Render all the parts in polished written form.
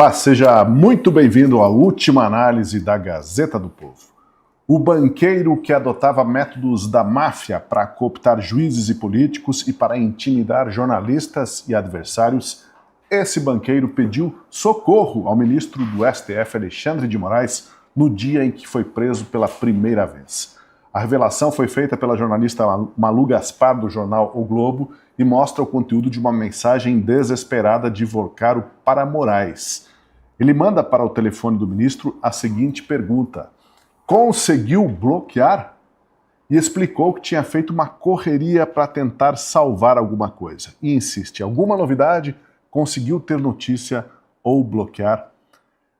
Olá, seja muito bem-vindo à última análise da Gazeta do Povo. O banqueiro que adotava métodos da máfia para cooptar juízes e políticos e para intimidar jornalistas e adversários, esse banqueiro pediu socorro ao ministro do STF, Alexandre de Moraes, no dia em que foi preso pela primeira vez. A revelação foi feita pela jornalista Malu Gaspar, do jornal O Globo, e mostra o conteúdo de uma mensagem desesperada de Vorcaro para Moraes. Ele manda para o telefone do ministro a seguinte pergunta: conseguiu bloquear? E explicou que tinha feito uma correria para tentar salvar alguma coisa. E insiste: alguma novidade? Conseguiu ter notícia ou bloquear?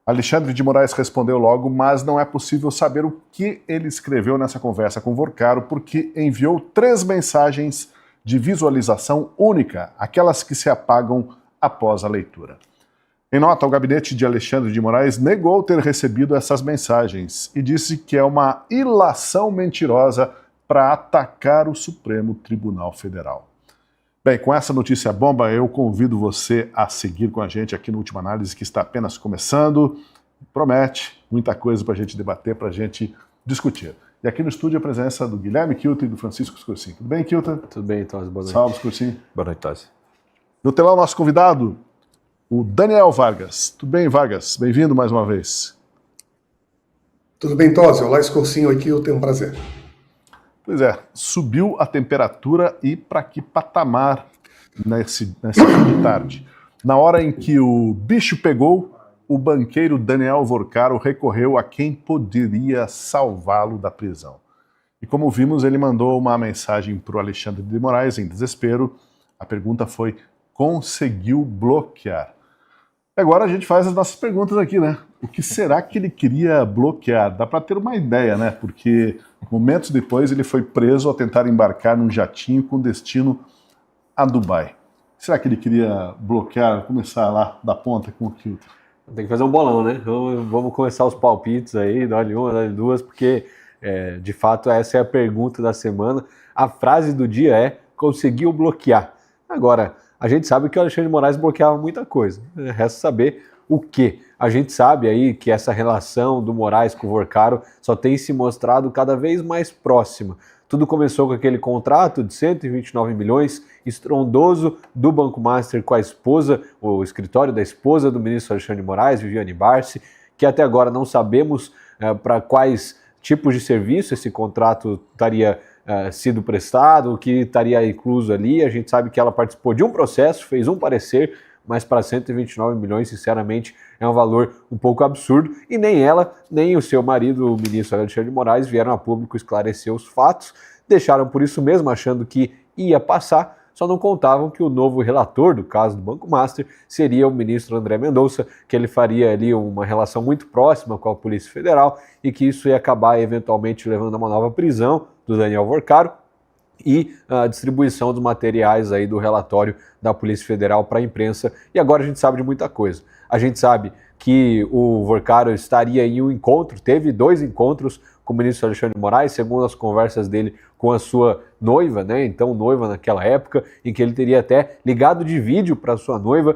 Alexandre de Moraes respondeu logo, mas não é possível saber o que ele escreveu nessa conversa com Vorcaro, porque enviou 3 mensagens de visualização única, aquelas que se apagam após a leitura. Em nota, o gabinete de Alexandre de Moraes negou ter recebido essas mensagens e disse que é uma ilação mentirosa para atacar o Supremo Tribunal Federal. Bem, com essa notícia bomba, eu convido você a seguir com a gente aqui no Última Análise, que está apenas começando. Promete muita coisa para a gente debater, para a gente discutir. E aqui no estúdio a presença do Guilherme Kilter e do Francisco Scorsin. Tudo bem, Kilter? Tudo bem, Tosi. Boa noite. Salve, Scorsin. Boa noite, Tosi. No telão, nosso convidado, o Daniel Vargas. Tudo bem, Vargas? Bem-vindo mais uma vez. Tudo bem, Tosi. Olá, Scorsin. Oi, Kilter. Um prazer. Pois é, subiu a temperatura e para que patamar nesse fim de tarde? Na hora em que o bicho pegou, o banqueiro Daniel Vorcaro recorreu a quem poderia salvá-lo da prisão. E como vimos, ele mandou uma mensagem para o Alexandre de Moraes em desespero. A pergunta foi: conseguiu bloquear? Agora a gente faz as nossas perguntas aqui, né? O que será que ele queria bloquear? Dá para ter uma ideia, né? Porque momentos depois ele foi preso ao tentar embarcar num jatinho com destino a Dubai. Será que ele queria bloquear, começar lá da ponta com o Kilter? Tem que fazer um bolão, né? Vamos começar os palpites aí, dá-lhe uma, dá-lhe duas, porque de fato essa é a pergunta da semana. A frase do dia é: conseguiu bloquear. Agora, a gente sabe que o Alexandre de Moraes bloqueava muita coisa. Resta saber o quê. A gente sabe aí que essa relação do Moraes com o Vorcaro só tem se mostrado cada vez mais próxima. Tudo começou com aquele contrato de 129 milhões, estrondoso, do Banco Master com a esposa, o escritório da esposa do ministro Alexandre de Moraes, Viviane Barsi, que até agora não sabemos para quais tipos de serviço esse contrato estaria sido prestado, o que estaria incluso ali. A gente sabe que ela participou de um processo, fez um parecer, mas para 129 milhões, sinceramente, é um valor um pouco absurdo, e nem ela, nem o seu marido, o ministro Alexandre de Moraes, vieram a público esclarecer os fatos, deixaram por isso mesmo, achando que ia passar, só não contavam que o novo relator do caso do Banco Master seria o ministro André Mendonça, que ele faria ali uma relação muito próxima com a Polícia Federal e que isso ia acabar eventualmente levando a uma nova prisão do Daniel Vorcaro e a distribuição dos materiais aí do relatório da Polícia Federal para a imprensa. E agora a gente sabe de muita coisa. A gente sabe que o Vorcaro estaria em um encontro, teve 2 encontros com o ministro Alexandre de Moraes, segundo as conversas dele com a sua noiva, né? Então noiva naquela época, em que ele teria até ligado de vídeo para sua noiva,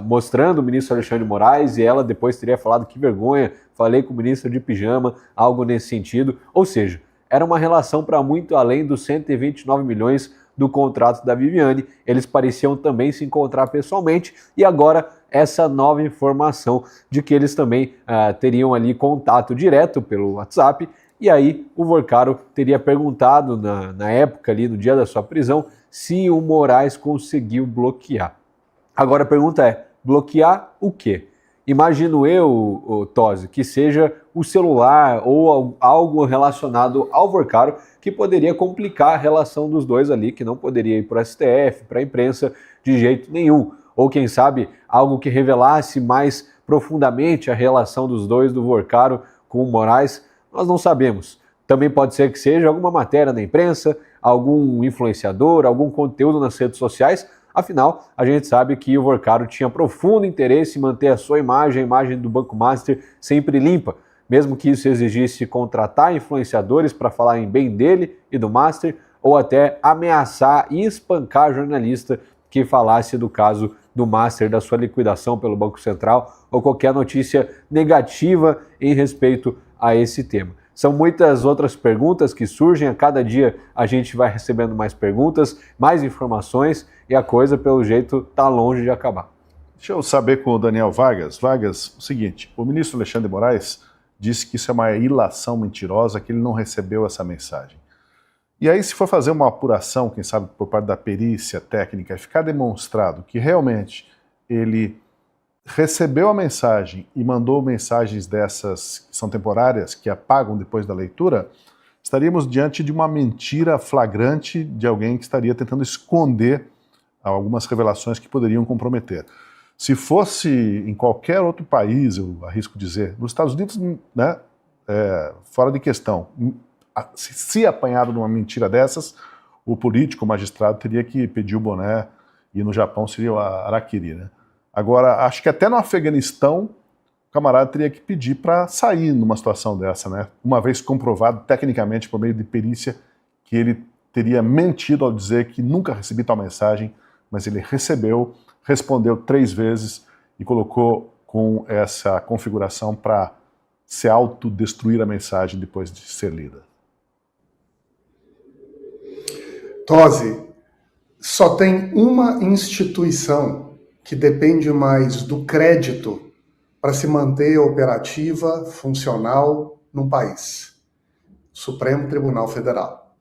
mostrando o ministro Alexandre de Moraes, e ela depois teria falado: que vergonha, falei com o ministro de pijama, algo nesse sentido. Ou seja, era uma relação para muito além dos 129 milhões do contrato da Viviane. Eles pareciam também se encontrar pessoalmente, e agora essa nova informação de que eles também teriam ali contato direto pelo WhatsApp. E aí o Vorcaro teria perguntado na época ali, no dia da sua prisão, se o Moraes conseguiu bloquear. Agora a pergunta é: bloquear o quê? Imagino eu, Tosi, que seja o celular ou algo relacionado ao Vorcaro que poderia complicar a relação dos dois ali, que não poderia ir para o STF, para a imprensa de jeito nenhum. Ou quem sabe algo que revelasse mais profundamente a relação dos dois, do Vorcaro com o Moraes, nós não sabemos. Também pode ser que seja alguma matéria na imprensa, algum influenciador, algum conteúdo nas redes sociais. Afinal, a gente sabe que o Vorcaro tinha profundo interesse em manter a sua imagem, a imagem do Banco Master, sempre limpa, mesmo que isso exigisse contratar influenciadores para falar em bem dele e do Master, ou até ameaçar e espancar jornalista que falasse do caso do Master, da sua liquidação pelo Banco Central, ou qualquer notícia negativa em respeito a esse tema. São muitas outras perguntas que surgem, a cada dia a gente vai recebendo mais perguntas, mais informações, e a coisa, pelo jeito, está longe de acabar. Deixa eu saber com o Daniel Vargas. Vargas, o seguinte, o ministro Alexandre de Moraes disse que isso é uma ilação mentirosa, que ele não recebeu essa mensagem. E aí, se for fazer uma apuração, quem sabe por parte da perícia técnica, e ficar demonstrado que realmente ele recebeu a mensagem e mandou mensagens dessas que são temporárias, que apagam depois da leitura, estaríamos diante de uma mentira flagrante de alguém que estaria tentando esconder algumas revelações que poderiam comprometer. Se fosse em qualquer outro país, eu arrisco dizer, nos Estados Unidos, né, fora de questão, se apanhado numa mentira dessas, o político, o magistrado, teria que pedir o boné, e no Japão seria o harakiri, né? Agora, acho que até no Afeganistão, o camarada teria que pedir para sair numa situação dessa, né? Uma vez comprovado tecnicamente, por meio de perícia, que ele teria mentido ao dizer que nunca recebi tal mensagem, mas ele recebeu, respondeu 3 vezes e colocou com essa configuração para se autodestruir a mensagem depois de ser lida. Tosi, só tem uma instituição que depende mais do crédito para se manter operativa, funcional num país: Supremo Tribunal Federal.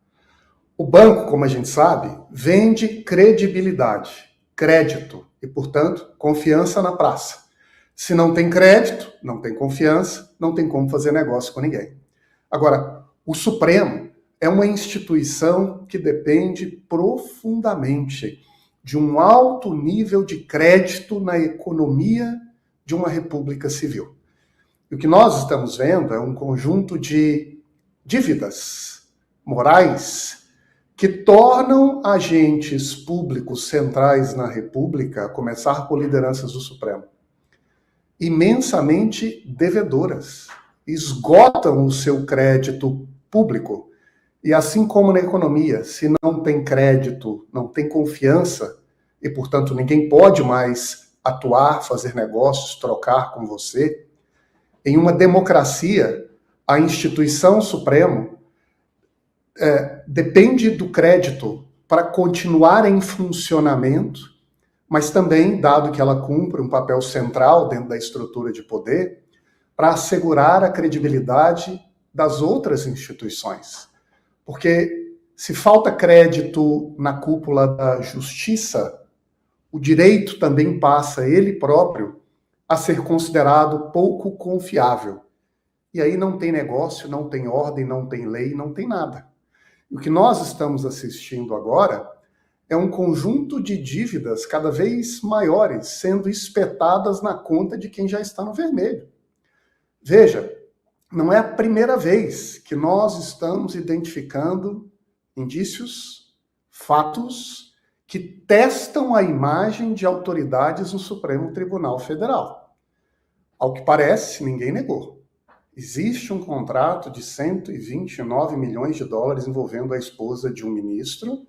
O banco, como a gente sabe, vende credibilidade, crédito e, portanto, confiança na praça. Se não tem crédito, não tem confiança, não tem como fazer negócio com ninguém. Agora, o Supremo é uma instituição que depende profundamente de um alto nível de crédito na economia de uma república civil. E o que nós estamos vendo é um conjunto de dívidas morais que tornam agentes públicos centrais na república, a começar por lideranças do Supremo, imensamente devedoras, esgotam o seu crédito público. E assim como na economia, se não tem crédito, não tem confiança, e portanto ninguém pode mais atuar, fazer negócios, trocar com você, em uma democracia, a instituição Supremo depende do crédito para continuar em funcionamento, mas também, dado que ela cumpre um papel central dentro da estrutura de poder, para assegurar a credibilidade das outras instituições. Porque se falta crédito na cúpula da justiça, o direito também passa, ele próprio, a ser considerado pouco confiável. E aí não tem negócio, não tem ordem, não tem lei, não tem nada. E o que nós estamos assistindo agora é um conjunto de dívidas cada vez maiores sendo espetadas na conta de quem já está no vermelho. Veja, não é a primeira vez que nós estamos identificando indícios, fatos que testam a imagem de autoridades no Supremo Tribunal Federal. Ao que parece, ninguém negou. Existe um contrato de 129 milhões de dólares envolvendo a esposa de um ministro,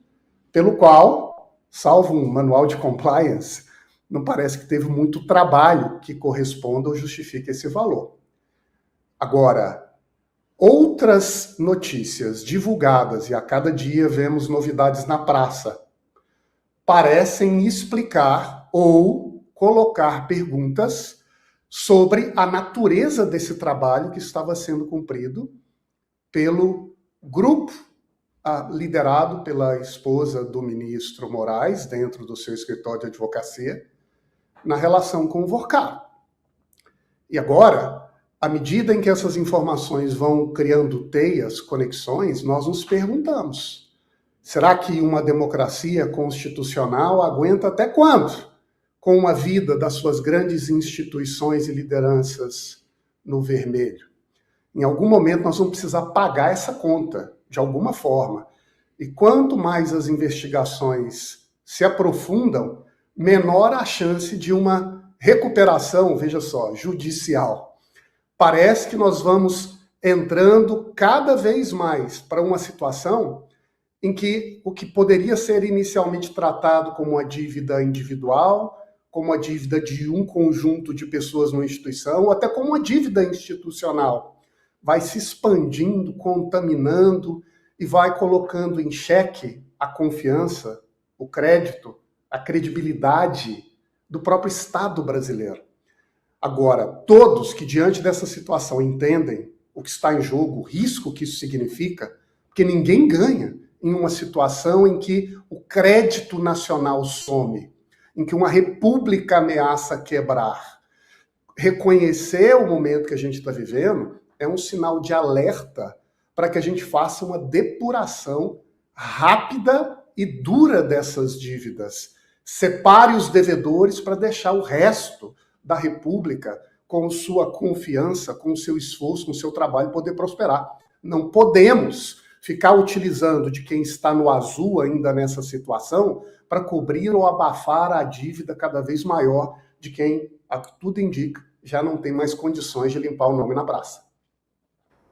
pelo qual, salvo um manual de compliance, não parece que teve muito trabalho que corresponda ou justifique esse valor. Agora, outras notícias divulgadas, e a cada dia vemos novidades na praça, parecem explicar ou colocar perguntas sobre a natureza desse trabalho que estava sendo cumprido pelo grupo liderado pela esposa do ministro Moraes, dentro do seu escritório de advocacia, na relação com o Vorcar. E agora, à medida em que essas informações vão criando teias, conexões, nós nos perguntamos: será que uma democracia constitucional aguenta até quando com a vida das suas grandes instituições e lideranças no vermelho? Em algum momento nós vamos precisar pagar essa conta, de alguma forma. E quanto mais as investigações se aprofundam, menor a chance de uma recuperação, veja só, judicial. Parece que nós vamos entrando cada vez mais para uma situação em que o que poderia ser inicialmente tratado como uma dívida individual, como uma dívida de um conjunto de pessoas numa instituição, ou até como uma dívida institucional, vai se expandindo, contaminando e vai colocando em xeque a confiança, o crédito, a credibilidade do próprio Estado brasileiro. Agora, todos que diante dessa situação entendem o que está em jogo, o risco que isso significa, porque ninguém ganha em uma situação em que o crédito nacional some, em que uma república ameaça quebrar. Reconhecer o momento que a gente está vivendo é um sinal de alerta para que a gente faça uma depuração rápida e dura dessas dívidas. Separe os devedores para deixar o resto da República com sua confiança, com o seu esforço, com o seu trabalho poder prosperar. Não podemos ficar utilizando de quem está no azul ainda nessa situação para cobrir ou abafar a dívida cada vez maior de quem, a que tudo indica, já não tem mais condições de limpar o nome na praça.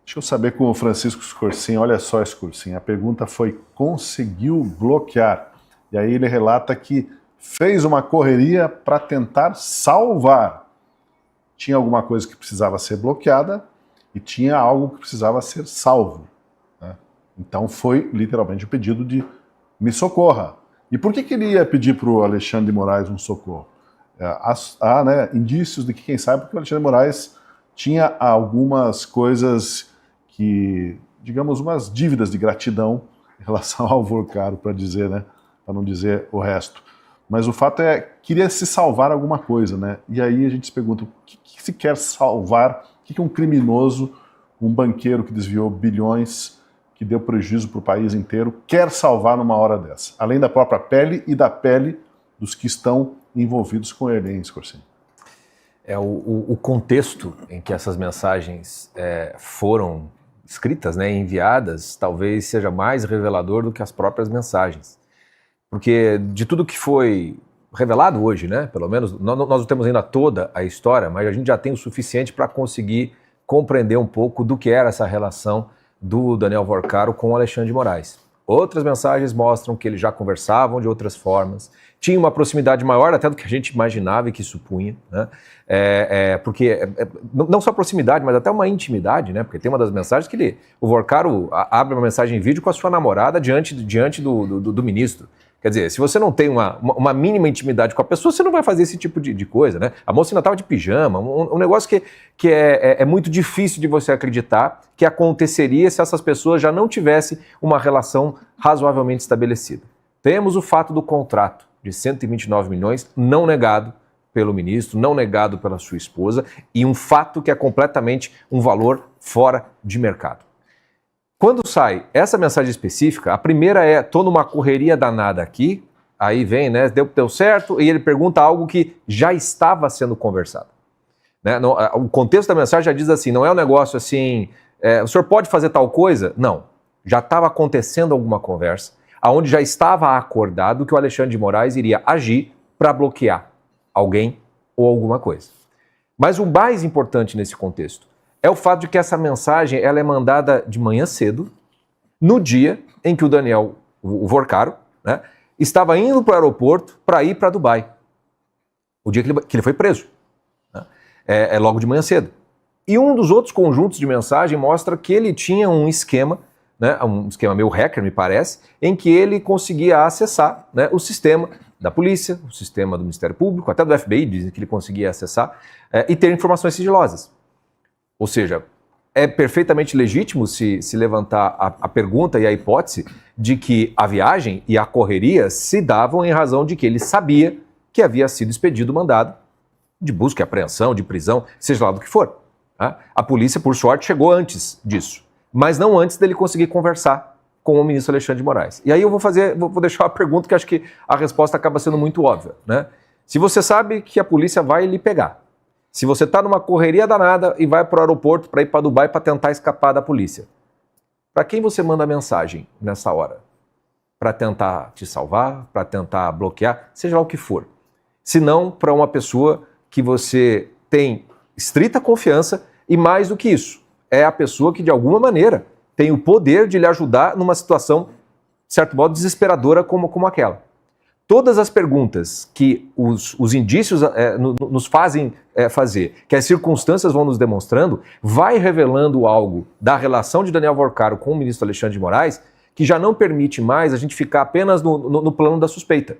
Deixa eu saber com o Francisco Scorsin, olha só, Scorsin, a pergunta foi: conseguiu bloquear? E aí ele relata que fez uma correria para tentar salvar. Tinha alguma coisa que precisava ser bloqueada e tinha algo que precisava ser salvo. Né? Então foi literalmente o pedido de me socorra. E por que ele ia pedir para o Alexandre de Moraes um socorro? Há indícios de que, quem sabe, porque o Alexandre de Moraes tinha algumas coisas que, digamos, umas dívidas de gratidão em relação ao Vorcaro, para dizer, né, para não dizer o resto. Mas o fato é, queria se salvar alguma coisa, né? E aí a gente se pergunta, o que se quer salvar? O que um criminoso, um banqueiro que desviou bilhões, que deu prejuízo para o país inteiro, quer salvar numa hora dessa? Além da própria pele e da pele dos que estão envolvidos com ele, hein, Scorsin? O contexto em que essas mensagens foram escritas, né, enviadas, talvez seja mais revelador do que as próprias mensagens. Porque de tudo que foi revelado hoje, né, pelo menos, nós não temos ainda toda a história, mas a gente já tem o suficiente para conseguir compreender um pouco do que era essa relação do Daniel Vorcaro com o Alexandre de Moraes. Outras mensagens mostram que eles já conversavam de outras formas, tinha uma proximidade maior até do que a gente imaginava e que supunha, né? Porque não só proximidade, mas até uma intimidade, né? Porque tem uma das mensagens que o Vorcaro abre uma mensagem em vídeo com a sua namorada diante do ministro. Quer dizer, se você não tem uma mínima intimidade com a pessoa, você não vai fazer esse tipo de coisa, né? A moça ainda estava de pijama, um negócio que é muito difícil de você acreditar que aconteceria se essas pessoas já não tivessem uma relação razoavelmente estabelecida. Temos o fato do contrato de 129 milhões não negado pelo ministro, não negado pela sua esposa, e um fato que é completamente um valor fora de mercado. Quando sai essa mensagem específica, a primeira é: tô numa correria danada aqui, aí vem, né, deu certo, e ele pergunta algo que já estava sendo conversado. Né? O contexto da mensagem já diz assim, não é um negócio assim, o senhor pode fazer tal coisa? Não, já estava acontecendo alguma conversa, onde já estava acordado que o Alexandre de Moraes iria agir para bloquear alguém ou alguma coisa. Mas o mais importante nesse contexto é o fato de que essa mensagem ela é mandada de manhã cedo, no dia em que o Daniel, o Vorcaro, né, estava indo para o aeroporto para ir para Dubai. O dia que ele foi preso. Né? Logo de manhã cedo. E um dos outros conjuntos de mensagem mostra que ele tinha um esquema, né, um esquema meio hacker, me parece, em que ele conseguia acessar, né, o sistema da polícia, o sistema do Ministério Público, até do FBI, dizem que ele conseguia acessar, e ter informações sigilosas. Ou seja, é perfeitamente legítimo se levantar a pergunta e a hipótese de que a viagem e a correria se davam em razão de que ele sabia que havia sido expedido o mandado de busca e apreensão, de prisão, seja lá do que for. Tá? A polícia, por sorte, chegou antes disso, mas não antes dele conseguir conversar com o ministro Alexandre de Moraes. E aí eu vou deixar uma pergunta que acho que a resposta acaba sendo muito óbvia. Né? Se você sabe que a polícia vai lhe pegar, se você está numa correria danada e vai para o aeroporto para ir para Dubai para tentar escapar da polícia, para quem você manda mensagem nessa hora? Para tentar te salvar, para tentar bloquear, seja lá o que for. Se não para uma pessoa que você tem estrita confiança e, mais do que isso, é a pessoa que de alguma maneira tem o poder de lhe ajudar numa situação de certo modo, desesperadora como aquela. Todas as perguntas que os indícios nos fazem fazer, que as circunstâncias vão nos demonstrando, vai revelando algo da relação de Daniel Vorcaro com o ministro Alexandre de Moraes, que já não permite mais a gente ficar apenas no plano da suspeita.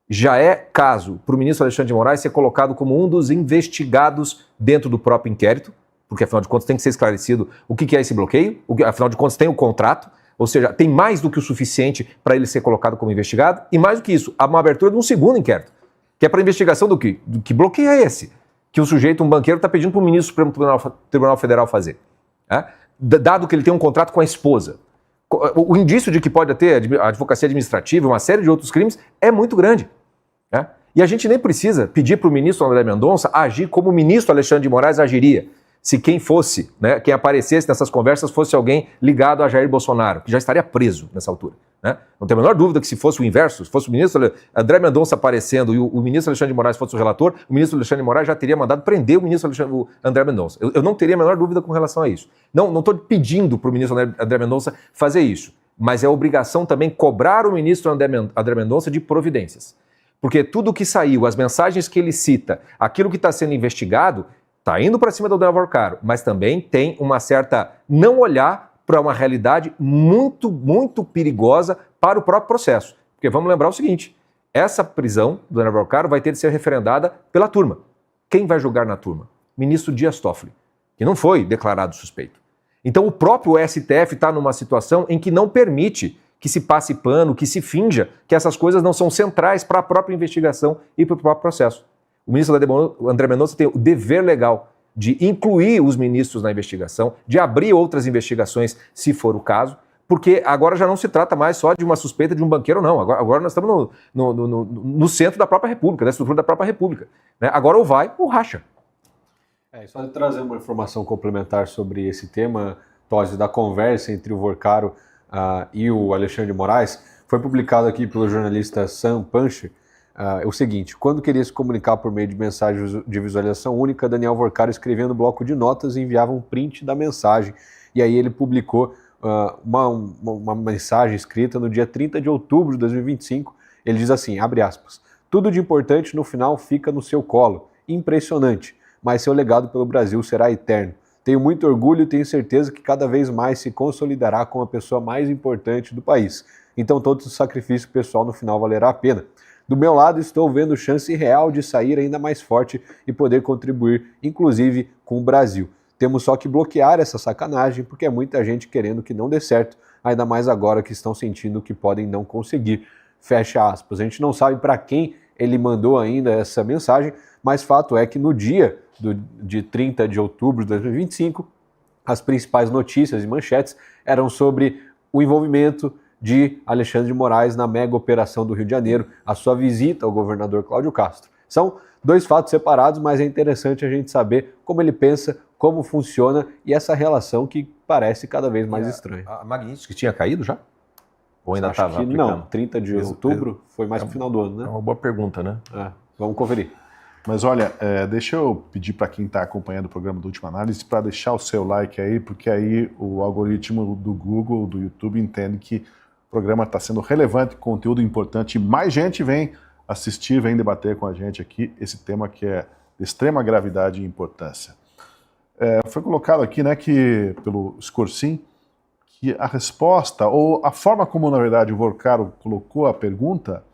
Já é caso para o ministro Alexandre de Moraes ser colocado como um dos investigados dentro do próprio inquérito, porque afinal de contas tem que ser esclarecido o que é esse bloqueio, afinal de contas tem o contrato, ou seja, tem mais do que o suficiente para ele ser colocado como investigado, e mais do que isso, há uma abertura de um segundo inquérito, que é para investigação do quê? Do que bloqueio é esse? Que o sujeito, um banqueiro, está pedindo para o ministro do Supremo Tribunal Federal fazer. Dado que ele tem um contrato com a esposa. O indício de que pode ter a advocacia administrativa, uma série de outros crimes, é muito grande. E a gente nem precisa pedir para o ministro André Mendonça agir como o ministro Alexandre de Moraes agiria, se quem fosse, quem aparecesse nessas conversas fosse alguém ligado a Jair Bolsonaro, que já estaria preso nessa altura. Não tem a menor dúvida que se fosse o inverso, se fosse o ministro André Mendonça aparecendo e o ministro Alexandre de Moraes fosse o relator, o ministro Alexandre de Moraes já teria mandado prender o André Mendonça. Eu não teria a menor dúvida com relação a isso. Não estou pedindo para o ministro André Mendonça fazer isso, mas é obrigação também cobrar o ministro André Mendonça de providências. Porque tudo que saiu, as mensagens que ele cita, aquilo que está sendo investigado, está indo para cima do Daniel Vorcaro, mas também tem uma certa não olhar para uma realidade muito, muito perigosa para o próprio processo. Porque vamos lembrar o seguinte, essa prisão do Daniel Vorcaro vai ter de ser referendada pela turma. Quem vai julgar na turma? Ministro Dias Toffoli, que não foi declarado suspeito. Então o próprio STF está numa situação em que não permite que se passe pano, que se finja que essas coisas não são centrais para a própria investigação e para o próprio processo. O ministro André Mendonça tem o dever legal de incluir os ministros na investigação, de abrir outras investigações, se for o caso, porque agora já não se trata mais só de uma suspeita de um banqueiro, não. Agora nós estamos no centro da própria República, da estrutura da própria República. Agora ou vai ou racha. Só de trazer uma informação complementar sobre esse tema, Tosi, da conversa entre o Vorcaro e o Alexandre de Moraes, foi publicado aqui pelo jornalista Sam Puncher, o seguinte: quando queria se comunicar por meio de mensagem de visualização única, Daniel Vorcaro escrevia no bloco de notas e enviava um print da mensagem. E aí ele publicou uma mensagem escrita no dia 30 de outubro de 2025. Ele diz assim, abre aspas, tudo de importante no final fica no seu colo. Impressionante, mas seu legado pelo Brasil será eterno. Tenho muito orgulho e tenho certeza que cada vez mais se consolidará como a pessoa mais importante do país. Então todo o sacrifício pessoal no final valerá a pena. Do meu lado, estou vendo chance real de sair ainda mais forte e poder contribuir, inclusive, com o Brasil. Temos só que bloquear essa sacanagem, porque é muita gente querendo que não dê certo, ainda mais agora que estão sentindo que podem não conseguir. Fecha aspas. A gente não sabe para quem ele mandou ainda essa mensagem, mas fato é que no dia de 30 de outubro de 2025, as principais notícias e manchetes eram sobre o envolvimento de Alexandre de Moraes na mega operação do Rio de Janeiro, a sua visita ao governador Cláudio Castro. São dois fatos separados, mas é interessante a gente saber como ele pensa, como funciona e essa relação que parece cada vez mais estranha. A Magnitsky tinha caído já? Ou ainda estava aplicando? Não, 30 de outubro foi mais para o final do ano, né? É uma boa pergunta, né? Vamos conferir. Mas olha, deixa eu pedir para quem está acompanhando o programa do Última Análise para deixar o seu like aí, porque aí o algoritmo do Google, do YouTube, entende que o programa está sendo relevante, conteúdo importante, e mais gente vem assistir, vem debater com a gente aqui esse tema que é de extrema gravidade e importância. Foi colocado aqui, né, que pelo Scorsin, que a resposta, ou a forma como, na verdade, o Vorcaro colocou a pergunta,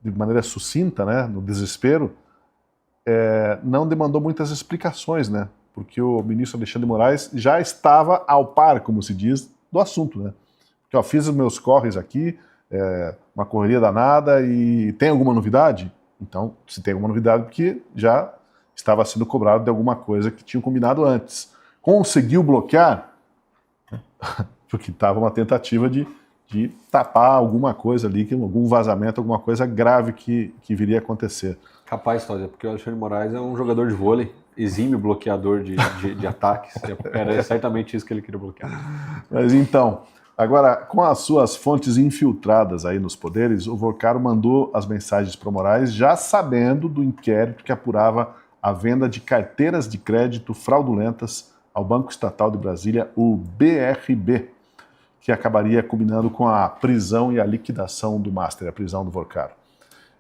de maneira sucinta, né, no desespero, não demandou muitas explicações, né, porque o ministro Alexandre de Moraes já estava ao par, como se diz, do assunto, né. Porque, fiz os meus corres aqui, uma correria danada, e tem alguma novidade? Então, se tem alguma novidade, porque já estava sendo cobrado de alguma coisa que tinham combinado antes. Conseguiu bloquear? Porque estava uma tentativa de tapar alguma coisa ali, algum vazamento, alguma coisa grave que viria a acontecer. Capaz, Tosi, porque o Alexandre de Moraes é um jogador de vôlei, exímio bloqueador de ataques. Era certamente isso que ele queria bloquear. Mas então, agora, com as suas fontes infiltradas aí nos poderes, o Vorcaro mandou as mensagens para o Moraes já sabendo do inquérito que apurava a venda de carteiras de crédito fraudulentas ao Banco Estatal de Brasília, o BRB, que acabaria culminando com a prisão e a liquidação do Master, a prisão do Vorcaro.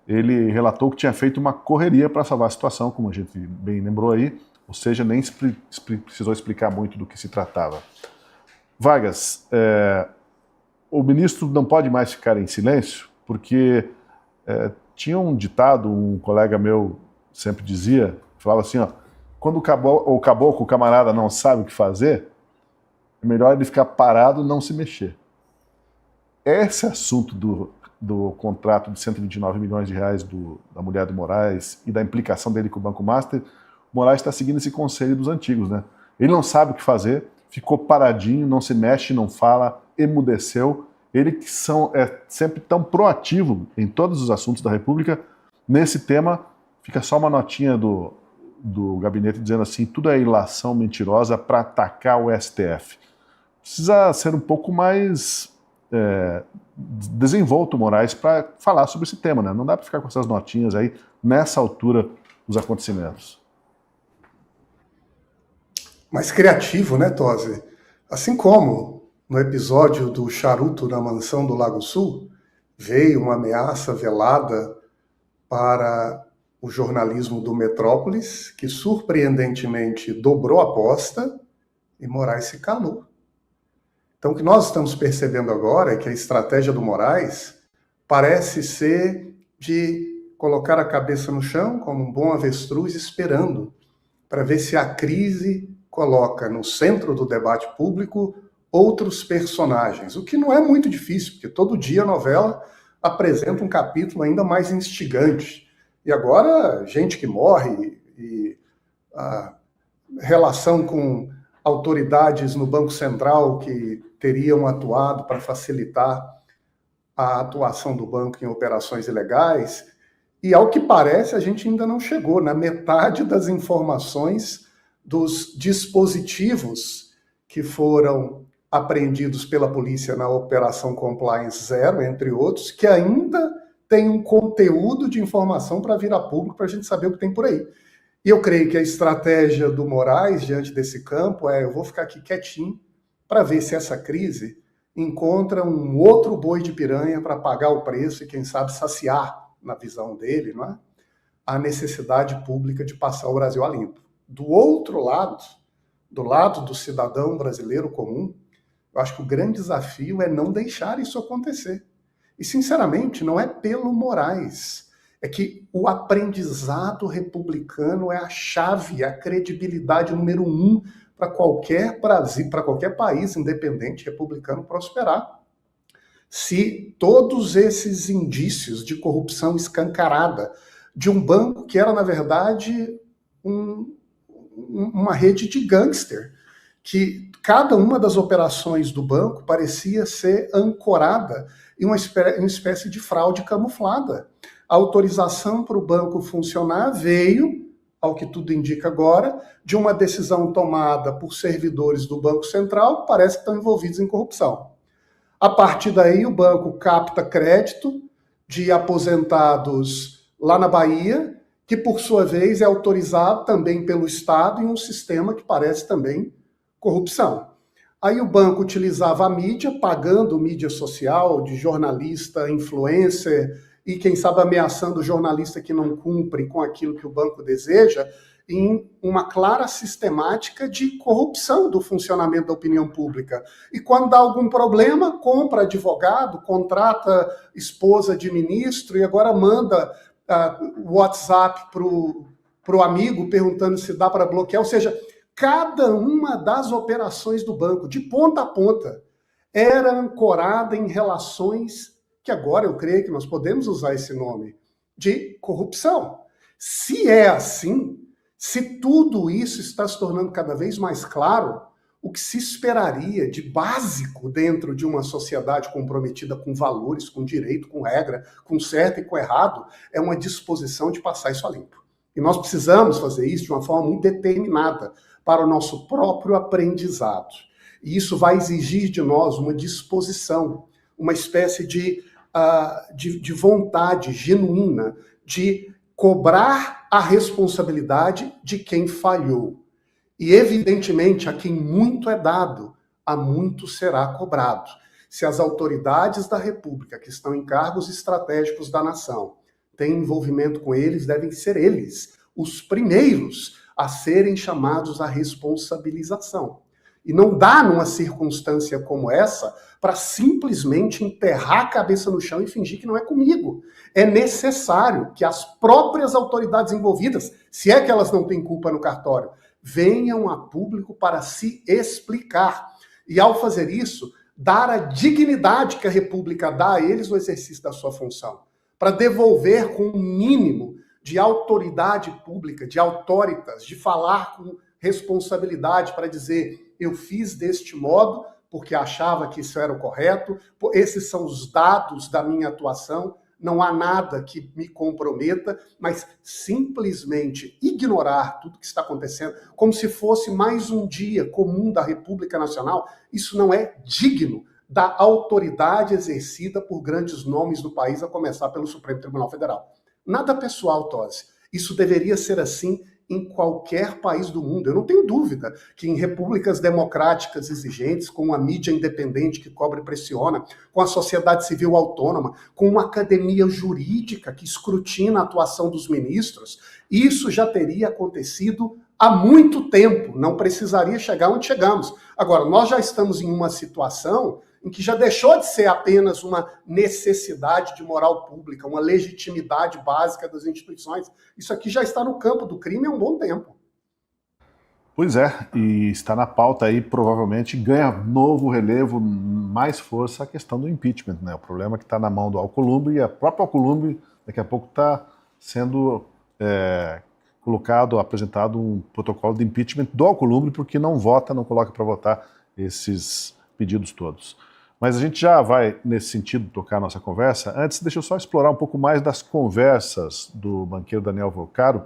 Ele relatou que tinha feito uma correria para salvar a situação, como a gente bem lembrou aí, ou seja, nem precisou explicar muito do que se tratava. Vargas, o ministro não pode mais ficar em silêncio, porque tinha um ditado, um colega meu sempre dizia, falava assim, ó, quando o caboclo, o camarada, não sabe o que fazer, é melhor ele ficar parado e não se mexer. Esse assunto do contrato de 129 milhões de reais da mulher do Moraes e da implicação dele com o Banco Master, o Moraes está seguindo esse conselho dos antigos, né? Ele não sabe o que fazer, ficou paradinho, não se mexe, não fala, emudeceu. Ele que é sempre tão proativo em todos os assuntos da República, nesse tema fica só uma notinha do gabinete dizendo assim, tudo é ilação mentirosa para atacar o STF. Precisa ser um pouco mais desenvolto o Moraes para falar sobre esse tema, né? Não dá para ficar com essas notinhas aí nessa altura dos acontecimentos. Mais criativo, né, Tosi? Assim como no episódio do charuto na mansão do Lago Sul, veio uma ameaça velada para o jornalismo do Metrópolis, que surpreendentemente dobrou a aposta e Moraes se calou. Então, o que nós estamos percebendo agora é que a estratégia do Moraes parece ser de colocar a cabeça no chão, como um bom avestruz, esperando para ver se a crise coloca no centro do debate público outros personagens, o que não é muito difícil, porque todo dia a novela apresenta um capítulo ainda mais instigante. E agora, gente que morre e a relação com autoridades no Banco Central que teriam atuado para facilitar a atuação do banco em operações ilegais. E, ao que parece, a gente ainda não chegou na metade das informações dos dispositivos que foram apreendidos pela polícia na Operação Compliance Zero, entre outros, que ainda tem um conteúdo de informação para vir a público para a gente saber o que tem por aí. E eu creio que a estratégia do Moraes diante desse campo eu vou ficar aqui quietinho para ver se essa crise encontra um outro boi de piranha para pagar o preço e, quem sabe, saciar, na visão dele, não é? A necessidade pública de passar o Brasil a limpo. Do outro lado, do lado do cidadão brasileiro comum, eu acho que o grande desafio é não deixar isso acontecer. E, sinceramente, não é pelo Moraes. É que o aprendizado republicano é a chave, a credibilidade número 1 para qualquer país independente republicano prosperar. Se todos esses indícios de corrupção escancarada de um banco que era, na verdade, uma rede de gangster, que cada uma das operações do banco parecia ser ancorada em uma espécie de fraude camuflada. A autorização para o banco funcionar veio, ao que tudo indica agora, de uma decisão tomada por servidores do Banco Central que parece que estão envolvidos em corrupção. A partir daí, o banco capta crédito de aposentados lá na Bahia, que, por sua vez, é autorizado também pelo Estado em um sistema que parece também corrupção. Aí o banco utilizava a mídia, pagando mídia social de jornalista, influencer, e, quem sabe, ameaçando o jornalista que não cumpre com aquilo que o banco deseja, em uma clara sistemática de corrupção do funcionamento da opinião pública. E quando dá algum problema, compra advogado, contrata esposa de ministro e agora manda WhatsApp para o amigo perguntando se dá para bloquear. Ou seja, cada uma das operações do banco, de ponta a ponta, era ancorada em relações que agora eu creio que nós podemos usar esse nome, de corrupção. Se é assim, se tudo isso está se tornando cada vez mais claro, o que se esperaria de básico dentro de uma sociedade comprometida com valores, com direito, com regra, com certo e com errado, é uma disposição de passar isso a limpo. E nós precisamos fazer isso de uma forma muito determinada para o nosso próprio aprendizado. E isso vai exigir de nós uma disposição, uma espécie de vontade genuína de cobrar a responsabilidade de quem falhou. E, evidentemente, a quem muito é dado, a muito será cobrado. Se as autoridades da República, que estão em cargos estratégicos da nação, têm envolvimento com eles, devem ser eles os primeiros a serem chamados à responsabilização. E não dá, numa circunstância como essa, para simplesmente enterrar a cabeça no chão e fingir que não é comigo. É necessário que as próprias autoridades envolvidas, se é que elas não têm culpa no cartório, venham a público para se explicar. E, ao fazer isso, dar a dignidade que a República dá a eles no exercício da sua função, para devolver com um mínimo de autoridade pública, de autoritas, de falar com responsabilidade para dizer: eu fiz deste modo porque achava que isso era o correto, esses são os dados da minha atuação, não há nada que me comprometa, mas simplesmente ignorar tudo que está acontecendo como se fosse mais um dia comum da República Nacional, isso não é digno da autoridade exercida por grandes nomes do país, a começar pelo Supremo Tribunal Federal. Nada pessoal, Tosi. Isso deveria ser assim em qualquer país do mundo. Eu não tenho dúvida que em repúblicas democráticas exigentes, com uma mídia independente que cobra e pressiona, com a sociedade civil autônoma, com uma academia jurídica que escrutina a atuação dos ministros, isso já teria acontecido há muito tempo, não precisaria chegar onde chegamos. Agora, nós já estamos em uma situação em que já deixou de ser apenas uma necessidade de moral pública, uma legitimidade básica das instituições. Isso aqui já está no campo do crime há um bom tempo. Pois é, e está na pauta aí, provavelmente ganha novo relevo, mais força a questão do impeachment, né? O problema é que está na mão do Alcolumbre, e a própria Alcolumbre daqui a pouco está sendo apresentado um protocolo de impeachment do Alcolumbre, porque não vota, não coloca para votar esses pedidos todos. Mas a gente já vai, nesse sentido, tocar a nossa conversa. Antes, deixa eu só explorar um pouco mais das conversas do banqueiro Daniel Vorcaro,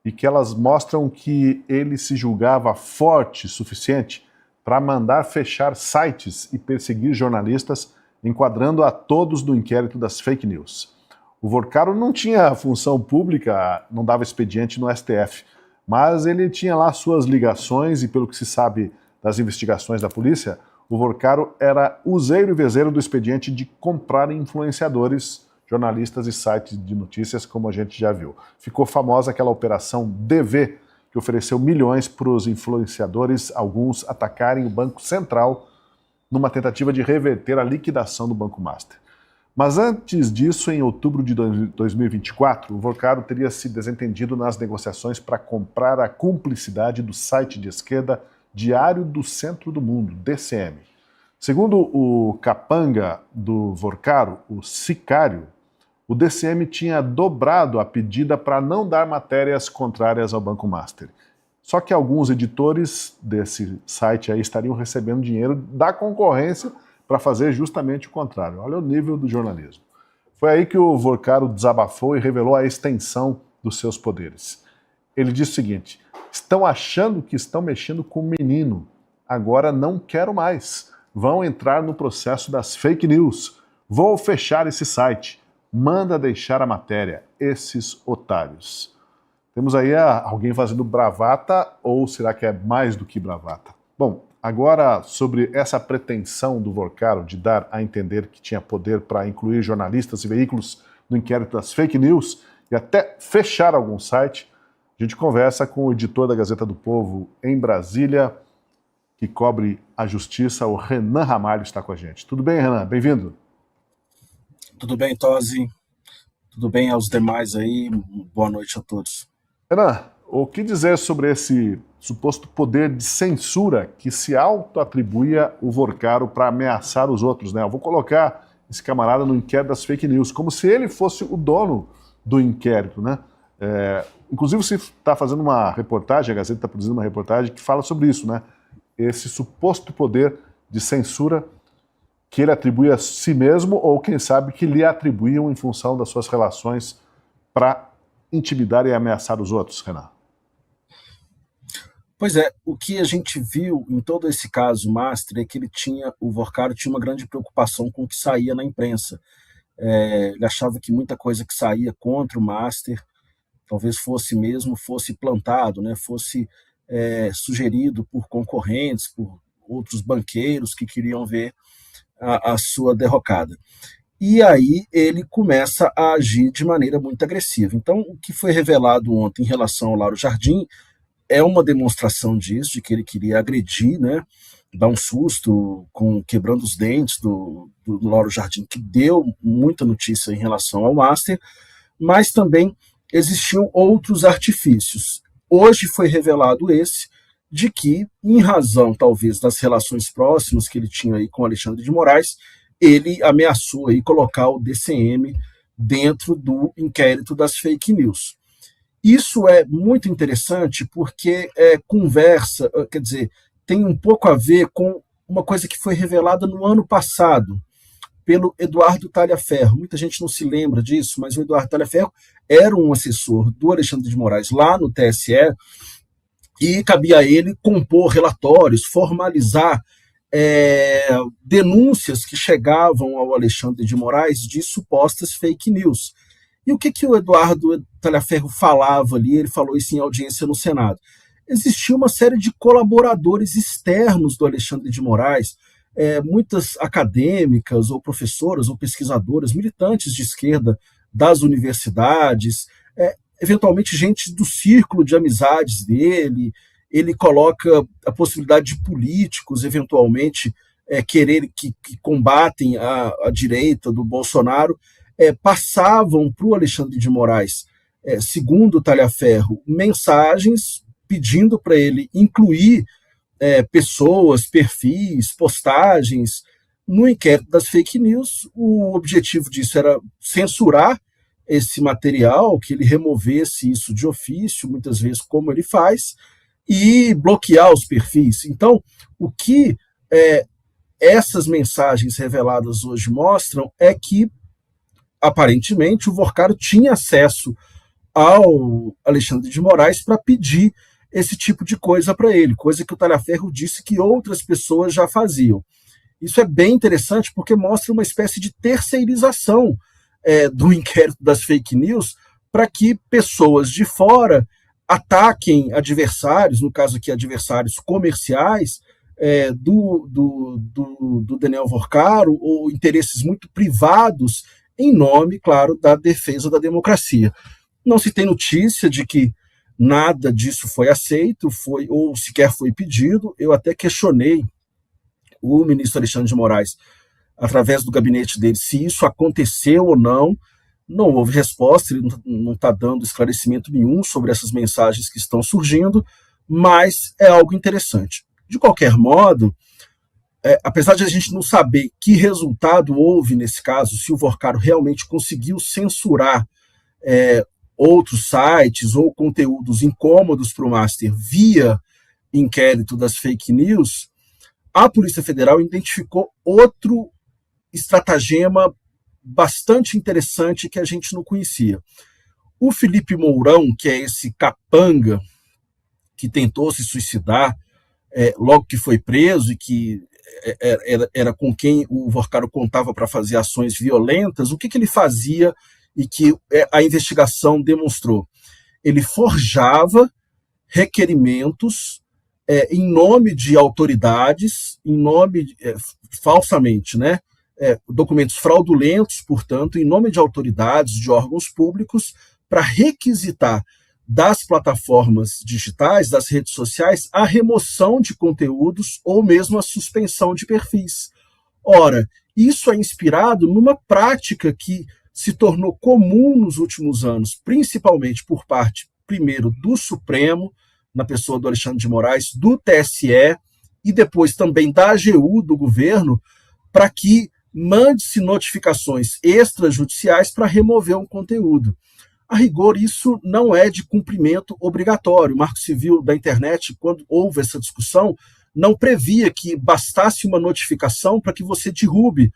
e que elas mostram que ele se julgava forte o suficiente para mandar fechar sites e perseguir jornalistas, enquadrando a todos no inquérito das fake news. O Vorcaro não tinha função pública, não dava expediente no STF, mas ele tinha lá suas ligações, e pelo que se sabe das investigações da polícia, o Vorcaro era useiro e vezeiro do expediente de comprar influenciadores, jornalistas e sites de notícias, como a gente já viu. Ficou famosa aquela operação DV, que ofereceu milhões para os influenciadores, alguns atacarem o Banco Central, numa tentativa de reverter a liquidação do Banco Master. Mas antes disso, em outubro de 2024, o Vorcaro teria se desentendido nas negociações para comprar a cumplicidade do site de esquerda Diário do Centro do Mundo, DCM. Segundo o capanga do Vorcaro, o sicário, o DCM tinha dobrado a pedida para não dar matérias contrárias ao Banco Master. Só que alguns editores desse site aí estariam recebendo dinheiro da concorrência para fazer justamente o contrário. Olha o nível do jornalismo. Foi aí que o Vorcaro desabafou e revelou a extensão dos seus poderes. Ele disse o seguinte: estão achando que estão mexendo com o menino. Agora não quero mais. Vão entrar no processo das fake news. Vou fechar esse site. Manda deixar a matéria. Esses otários. Temos aí alguém fazendo bravata, ou será que é mais do que bravata? Bom, agora sobre essa pretensão do Vorcaro de dar a entender que tinha poder para incluir jornalistas e veículos no inquérito das fake news e até fechar algum site, a gente conversa com o editor da Gazeta do Povo em Brasília, que cobre a justiça, o Renan Ramalho está com a gente. Tudo bem, Renan? Bem-vindo. Tudo bem, Tosi? Tudo bem aos demais aí? Boa noite a todos. Renan, o que dizer sobre esse suposto poder de censura que se auto-atribuía o Vorcaro para ameaçar os outros, né? Eu vou colocar esse camarada no inquérito das fake news, como se ele fosse o dono do inquérito, né? Inclusive você está fazendo uma reportagem, a Gazeta está produzindo uma reportagem que fala sobre isso, né? Esse suposto poder de censura que ele atribui a si mesmo, ou quem sabe que lhe atribuíam em função das suas relações para intimidar e ameaçar os outros, Renan. Pois é, o que a gente viu em todo esse caso Master é que o Vorcaro tinha uma grande preocupação com o que saía na imprensa. Ele achava que muita coisa que saía contra o Master talvez fosse plantado, né, fosse sugerido por concorrentes, por outros banqueiros que queriam ver a sua derrocada. E aí ele começa a agir de maneira muito agressiva. Então, o que foi revelado ontem em relação ao Lauro Jardim é uma demonstração disso, de que ele queria agredir, né, dar um susto, quebrando os dentes do Lauro Jardim, que deu muita notícia em relação ao Master, mas também existiam outros artifícios. Hoje foi revelado esse, de que, em razão, talvez, das relações próximas que ele tinha aí com Alexandre de Moraes, ele ameaçou aí colocar o DCM dentro do inquérito das fake news. Isso é muito interessante porque conversa, quer dizer, tem um pouco a ver com uma coisa que foi revelada no ano passado pelo Eduardo Talhaferro. Muita gente não se lembra disso, mas o Eduardo Talhaferro era um assessor do Alexandre de Moraes lá no TSE, e cabia a ele compor relatórios, formalizar denúncias que chegavam ao Alexandre de Moraes de supostas fake news. E o que o Eduardo Talhaferro falava ali? Ele falou isso em audiência no Senado. Existia uma série de colaboradores externos do Alexandre de Moraes, muitas acadêmicas ou professoras ou pesquisadoras, militantes de esquerda das universidades, eventualmente gente do círculo de amizades dele. Ele coloca a possibilidade de políticos, eventualmente, querer que combatem a direita do Bolsonaro, passavam para o Alexandre de Moraes, segundo o Talhaferro, mensagens pedindo para ele incluir pessoas, perfis, postagens no inquérito das fake news. O objetivo disso era censurar esse material, que ele removesse isso de ofício, muitas vezes como ele faz, e bloquear os perfis. Então, o que essas mensagens reveladas hoje mostram é que, aparentemente, o Vorcaro tinha acesso ao Alexandre de Moraes para pedir esse tipo de coisa para ele, coisa que o Talhaferro disse que outras pessoas já faziam. Isso é bem interessante porque mostra uma espécie de terceirização do inquérito das fake news para que pessoas de fora ataquem adversários, no caso aqui adversários comerciais, do Daniel Vorcaro, ou interesses muito privados, em nome, claro, da defesa da democracia. Não se tem notícia de que nada disso foi aceito, ou sequer foi pedido. Eu até questionei o ministro Alexandre de Moraes, através do gabinete dele, se isso aconteceu ou não. Não houve resposta, ele não está dando esclarecimento nenhum sobre essas mensagens que estão surgindo, mas é algo interessante. De qualquer modo, apesar de a gente não saber que resultado houve nesse caso, se o Vorcaro realmente conseguiu censurar outros sites ou conteúdos incômodos para o Master via inquérito das fake news, a Polícia Federal identificou outro estratagema bastante interessante que a gente não conhecia. O Felipe Mourão, que é esse capanga que tentou se suicidar logo que foi preso e que era com quem o Vorcaro contava para fazer ações violentas, o que ele fazia e que a investigação demonstrou? Ele forjava requerimentos em nome de autoridades, falsamente, né? Documentos fraudulentos, portanto, em nome de autoridades, de órgãos públicos, para requisitar das plataformas digitais, das redes sociais, a remoção de conteúdos ou mesmo a suspensão de perfis. Ora, isso é inspirado numa prática que se tornou comum nos últimos anos, principalmente por parte, primeiro, do Supremo, na pessoa do Alexandre de Moraes, do TSE e depois também da AGU, do governo, para que mande-se notificações extrajudiciais para remover um conteúdo. A rigor, isso não é de cumprimento obrigatório. O Marco Civil da Internet, quando houve essa discussão, não previa que bastasse uma notificação para que você derrube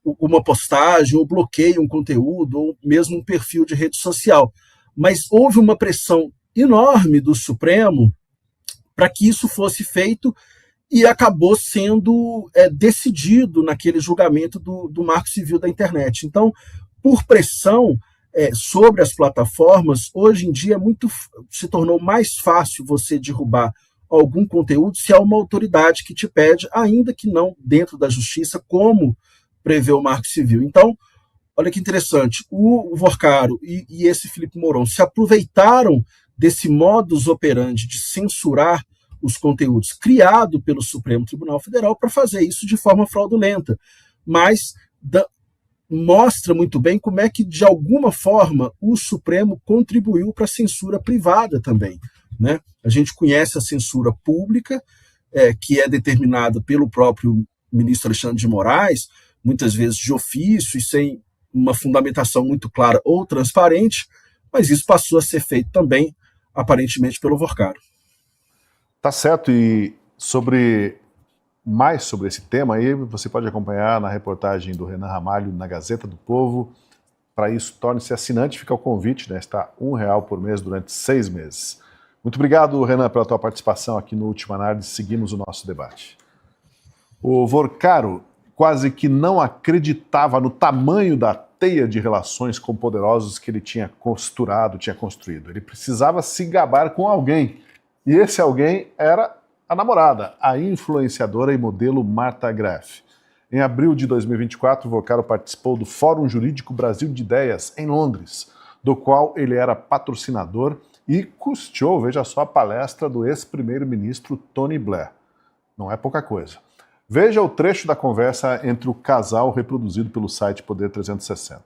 uma postagem, ou bloqueie um conteúdo, ou mesmo um perfil de rede social. Mas houve uma pressão enorme do Supremo para que isso fosse feito, e acabou sendo decidido naquele julgamento do Marco Civil da Internet. Então, por pressão sobre as plataformas, hoje em dia se tornou mais fácil você derrubar algum conteúdo se há uma autoridade que te pede, ainda que não dentro da justiça, como prevê o Marco Civil. Então, olha que interessante, o Vorcaro e esse Felipe Mourão se aproveitaram desse modus operandi de censurar os conteúdos criado pelo Supremo Tribunal Federal para fazer isso de forma fraudulenta. Mas mostra muito bem como é que, de alguma forma, o Supremo contribuiu para a censura privada também, né? A gente conhece a censura pública, que é determinada pelo próprio ministro Alexandre de Moraes, muitas vezes de ofício e sem uma fundamentação muito clara ou transparente, mas isso passou a ser feito também, aparentemente, pelo Vorcaro. Tá certo, e mais sobre esse tema aí, você pode acompanhar na reportagem do Renan Ramalho na Gazeta do Povo. Para isso, torne-se assinante, fica o convite, né? Está R$1 por mês durante 6 meses. Muito obrigado, Renan, pela tua participação aqui no Última Análise. Seguimos o nosso debate. O Vorcaro quase que não acreditava no tamanho da teia de relações com poderosos que ele tinha costurado, tinha construído. Ele precisava se gabar com alguém. E esse alguém era a namorada, a influenciadora e modelo Marta Graf. Em abril de 2024, o Vorcaro participou do Fórum Jurídico Brasil de Ideias, em Londres, do qual ele era patrocinador e custeou, veja só, a palestra do ex-primeiro-ministro Tony Blair. Não é pouca coisa. Veja o trecho da conversa entre o casal reproduzido pelo site Poder 360.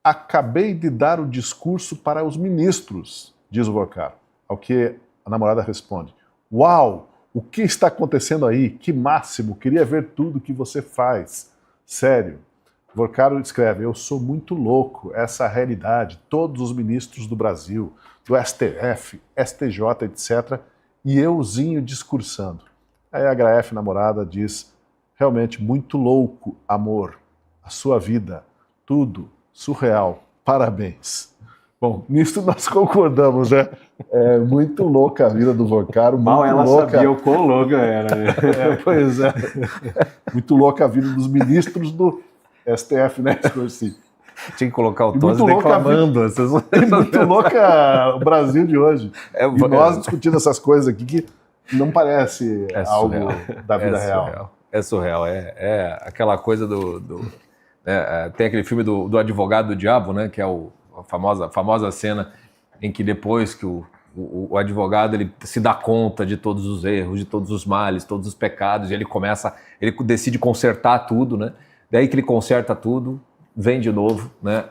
Acabei de dar o discurso para os ministros, diz o Vorcaro, ao que a namorada responde: uau, o que está acontecendo aí? Que máximo, queria ver tudo que você faz. Sério. Vorcaro escreve: eu sou muito louco, essa realidade, todos os ministros do Brasil, do STF, STJ, etc., e euzinho discursando. Aí a Graf, namorada, diz: realmente muito louco, amor, a sua vida, tudo, surreal, parabéns. Bom, nisso nós concordamos, né? É muito louca a vida do Vorcaro. Mal ela louca... sabia o quão louca era, né? Pois é. Muito louca a vida dos ministros do STF, né, Scorsi? Tinha que colocar o Tosi declamando. Muito louca o Brasil de hoje. E nós discutindo essas coisas aqui que não parece algo da vida real. É surreal. É aquela coisa tem aquele filme do Advogado do Diabo, né? Que é a famosa cena em que depois que o advogado ele se dá conta de todos os erros, de todos os males, todos os pecados, e ele decide consertar tudo, né? Daí que ele conserta tudo, vem de novo, né?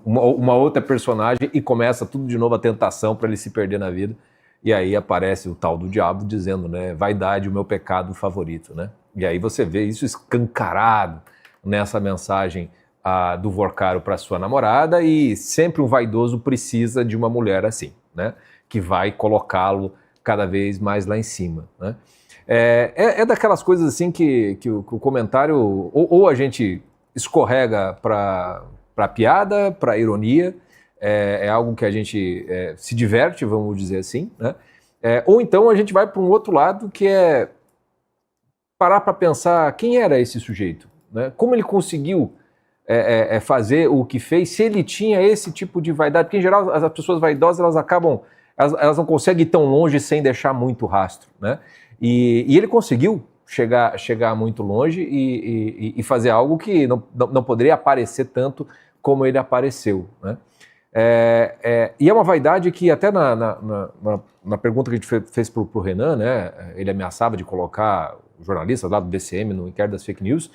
Uma outra personagem e começa tudo de novo, a tentação para ele se perder na vida. E aí aparece o tal do diabo dizendo, né? Vaidade, o meu pecado favorito, né? E aí você vê isso escancarado nessa mensagem do Vorcaro para sua namorada, e sempre um vaidoso precisa de uma mulher assim, né? Que vai colocá-lo cada vez mais lá em cima, né? É daquelas coisas assim que o comentário, ou a gente escorrega para piada, para ironia, é algo que a gente se diverte, vamos dizer assim, né? Ou então a gente vai para um outro lado, que é parar para pensar quem era esse sujeito, né? Como ele conseguiu fazer o que fez, se ele tinha esse tipo de vaidade, porque em geral as pessoas vaidosas elas não conseguem ir tão longe sem deixar muito rastro, né? E ele conseguiu chegar muito longe e fazer algo que não poderia aparecer tanto como ele apareceu, né? E é uma vaidade que até na pergunta que a gente fez para o Renan, né, ele ameaçava de colocar jornalistas lá do DCM no inquérito das fake news.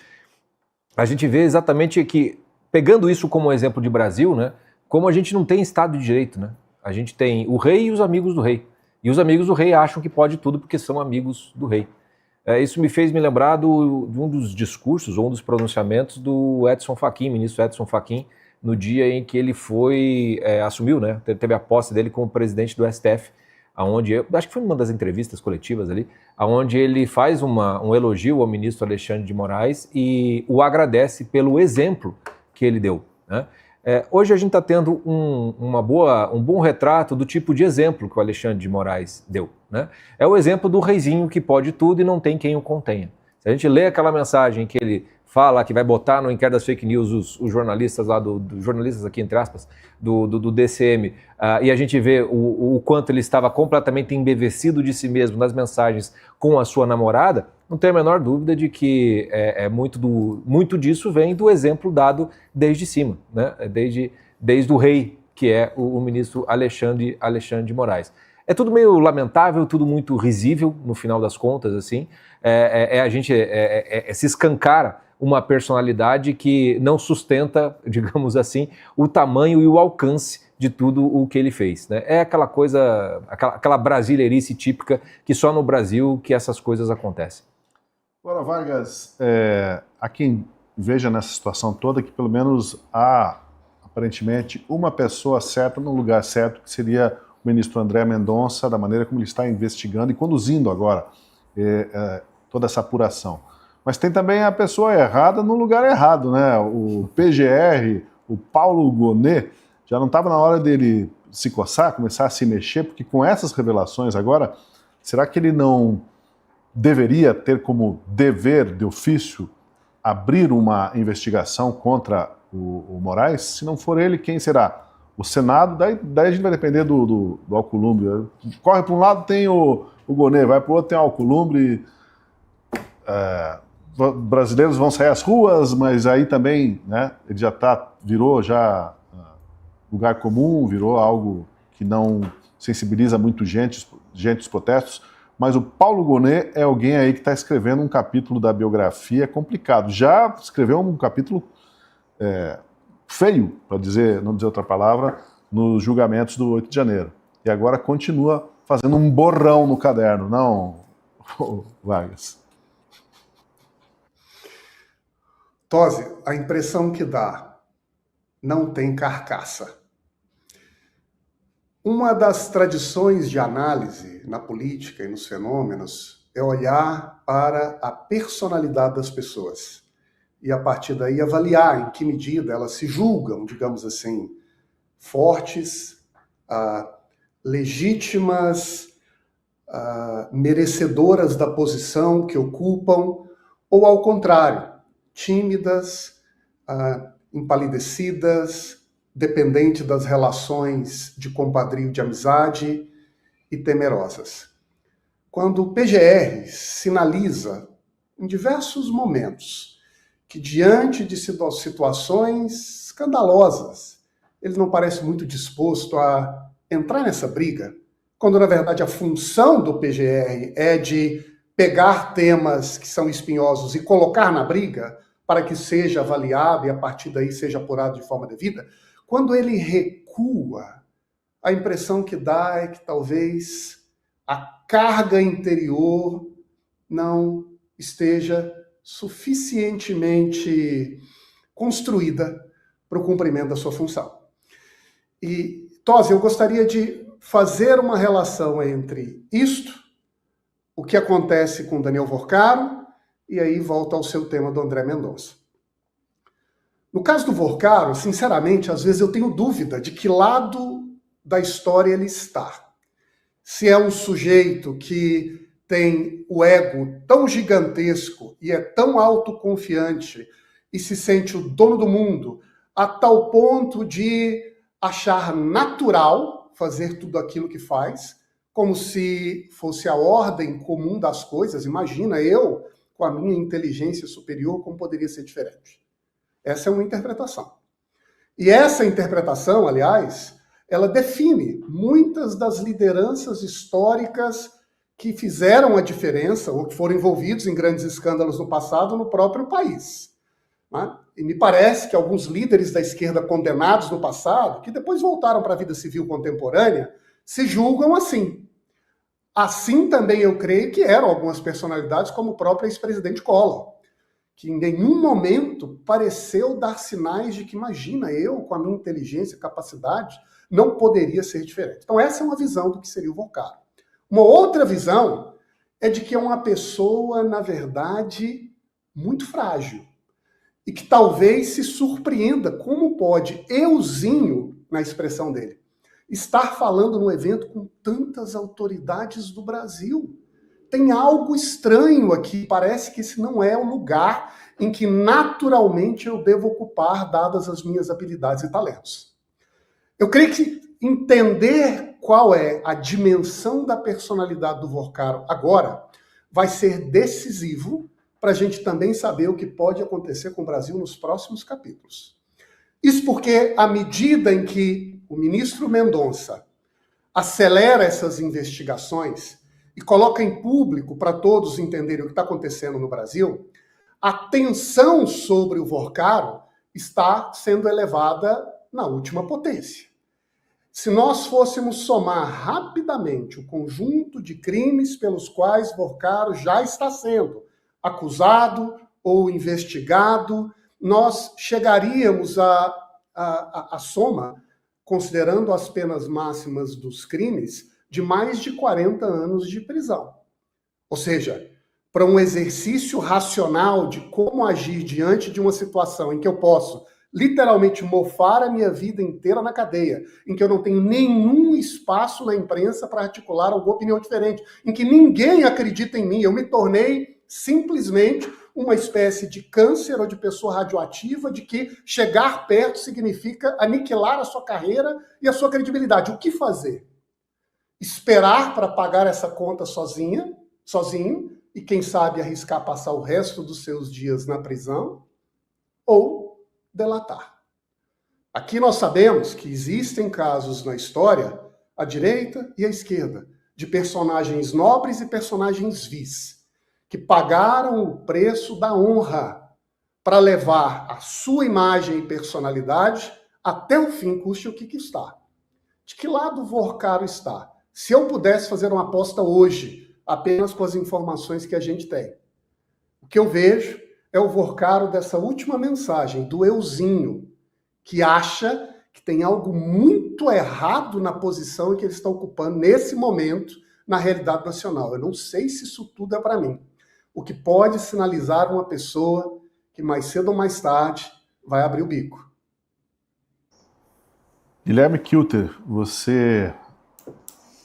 A gente vê exatamente que, pegando isso como exemplo de Brasil, né, como a gente não tem Estado de Direito, né? A gente tem o rei e os amigos do rei. E os amigos do rei acham que pode tudo porque são amigos do rei. Isso me fez me lembrar de um dos discursos, ou um dos pronunciamentos do Edson Fachin, ministro Edson Fachin, no dia em que ele assumiu, né? Teve a posse dele como presidente do STF, acho que foi uma das entrevistas coletivas ali, onde ele faz um elogio ao ministro Alexandre de Moraes e o agradece pelo exemplo que ele deu, né? Hoje a gente está tendo um bom retrato do tipo de exemplo que o Alexandre de Moraes deu, né? É o exemplo do reizinho que pode tudo e não tem quem o contenha. Se a gente lê aquela mensagem que ele fala que vai botar no inquérito das fake news os jornalistas lá, jornalistas aqui entre aspas, do DCM, e a gente vê o quanto ele estava completamente embevecido de si mesmo nas mensagens com a sua namorada, não tem a menor dúvida de que muito disso vem do exemplo dado desde cima, né? Desde o rei, que é o ministro Alexandre de Moraes. É tudo meio lamentável, tudo muito risível, no final das contas, assim. A gente se escancara uma personalidade que não sustenta, digamos assim, o tamanho e o alcance de tudo o que ele fez, né? É aquela coisa, aquela brasileirice típica que só no Brasil que essas coisas acontecem. Agora, Vargas, há quem veja nessa situação toda que pelo menos há, aparentemente, uma pessoa certa no lugar certo, que seria o ministro André Mendonça, da maneira como ele está investigando e conduzindo agora toda essa apuração. Mas tem também a pessoa errada no lugar errado, né? O PGR, o Paulo Gonet, já não estava na hora dele se coçar, começar a se mexer, porque com essas revelações agora, será que ele não deveria ter como dever de ofício abrir uma investigação contra o Moraes? Se não for ele, quem será? O Senado? Daí a gente vai depender do Alcolumbre. Corre para um lado, tem o Gonet, vai para o outro, tem o Alcolumbre. Brasileiros vão sair às ruas, mas aí também, né, ele já virou lugar comum, virou algo que não sensibiliza muito gente os protestos. Mas o Paulo Gonet é alguém aí que está escrevendo um capítulo da biografia complicado. Já escreveu um capítulo feio, para não dizer outra palavra, nos julgamentos do 8 de janeiro. E agora continua fazendo um borrão no caderno, não, Vargas? Tosi, a impressão que dá, não tem carcaça. Uma das tradições de análise na política e nos fenômenos é olhar para a personalidade das pessoas e, a partir daí, avaliar em que medida elas se julgam, digamos assim, fortes, legítimas, merecedoras da posição que ocupam, ou, ao contrário, tímidas, empalidecidas, dependente das relações de compadrio, de amizade e temerosas. Quando o PGR sinaliza, em diversos momentos, que diante de situações escandalosas, ele não parece muito disposto a entrar nessa briga, quando, na verdade, a função do PGR é de pegar temas que são espinhosos e colocar na briga para que seja avaliado e, a partir daí, seja apurado de forma devida. Quando ele recua, a impressão que dá é que talvez a carga interior não esteja suficientemente construída para o cumprimento da sua função. E, Tosi, eu gostaria de fazer uma relação entre isto, o que acontece com Daniel Vorcaro, e aí volta ao seu tema do André Mendonça. No caso do Vorcaro, sinceramente, às vezes eu tenho dúvida de que lado da história ele está. Se é um sujeito que tem o ego tão gigantesco e é tão autoconfiante e se sente o dono do mundo a tal ponto de achar natural fazer tudo aquilo que faz, como se fosse a ordem comum das coisas. Imagina eu, com a minha inteligência superior, como poderia ser diferente. Essa é uma interpretação. E essa interpretação, aliás, ela define muitas das lideranças históricas que fizeram a diferença ou que foram envolvidos em grandes escândalos no passado no próprio país. Né? E me parece que alguns líderes da esquerda condenados no passado, que depois voltaram para a vida civil contemporânea, se julgam assim. Assim também eu creio que eram algumas personalidades, como o próprio ex-presidente Collor, que em nenhum momento pareceu dar sinais de que, imagina, eu, com a minha inteligência e capacidade, não poderia ser diferente. Então essa é uma visão do que seria o Vorcaro. Uma outra visão é de que é uma pessoa, na verdade, muito frágil e que talvez se surpreenda como pode euzinho, na expressão dele, estar falando no evento com tantas autoridades do Brasil. tem algo estranho aqui, parece que esse não é o lugar em que naturalmente eu devo ocupar, dadas as minhas habilidades e talentos. Eu creio que entender qual é a dimensão da personalidade do Vorkaro agora vai ser decisivo para a gente também saber o que pode acontecer com o Brasil nos próximos capítulos. Isso porque, à medida em que o ministro Mendonça acelera essas investigações e coloca em público para todos entenderem o que está acontecendo no Brasil, a tensão sobre o Vorkaro está sendo elevada na última potência. Se nós fôssemos somar rapidamente o conjunto de crimes pelos quais Vorkaro já está sendo acusado ou investigado, nós chegaríamos à soma, considerando as penas máximas dos crimes, de mais de 40 anos de prisão. Ou seja, para um exercício racional de como agir diante de uma situação em que eu posso literalmente mofar a minha vida inteira na cadeia, em que eu não tenho nenhum espaço na imprensa para articular alguma opinião diferente, em que ninguém acredita em mim, eu me tornei simplesmente uma espécie de câncer ou de pessoa radioativa, de que chegar perto significa aniquilar a sua carreira e a sua credibilidade. O que fazer? Esperar para pagar essa conta sozinho, e quem sabe arriscar passar o resto dos seus dias na prisão? Ou delatar? Aqui nós sabemos que existem casos na história, à direita e à esquerda, de personagens nobres e personagens vis, que pagaram o preço da honra para levar a sua imagem e personalidade até o fim, custe o que custar. De que lado o Vorkaro está? Se eu pudesse fazer uma aposta hoje, apenas com as informações que a gente tem, o que eu vejo é o Vorkaro dessa última mensagem, do euzinho, que acha que tem algo muito errado na posição que ele está ocupando nesse momento na realidade nacional. Eu não sei se isso tudo é para mim. O que pode sinalizar uma pessoa que mais cedo ou mais tarde vai abrir o bico. Guilherme Kilter, você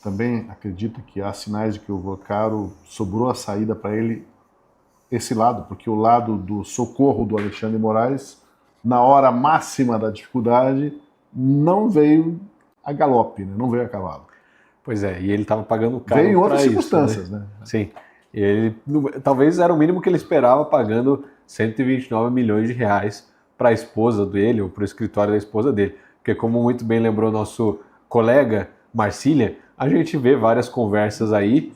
também acredita que há sinais de que o Vorkaro sobrou a saída para ele esse lado, porque o lado do socorro do Alexandre Moraes, na hora máxima da dificuldade, não veio a galope, né? Não veio a cavalo. Pois é, e ele estava pagando caro. Veio em outras isso, circunstâncias, né? Sim. E ele, talvez era o mínimo que ele esperava, pagando 129 milhões de reais para a esposa dele, ou para o escritório da esposa dele. Porque, como muito bem lembrou nosso colega Marcília, a gente vê várias conversas aí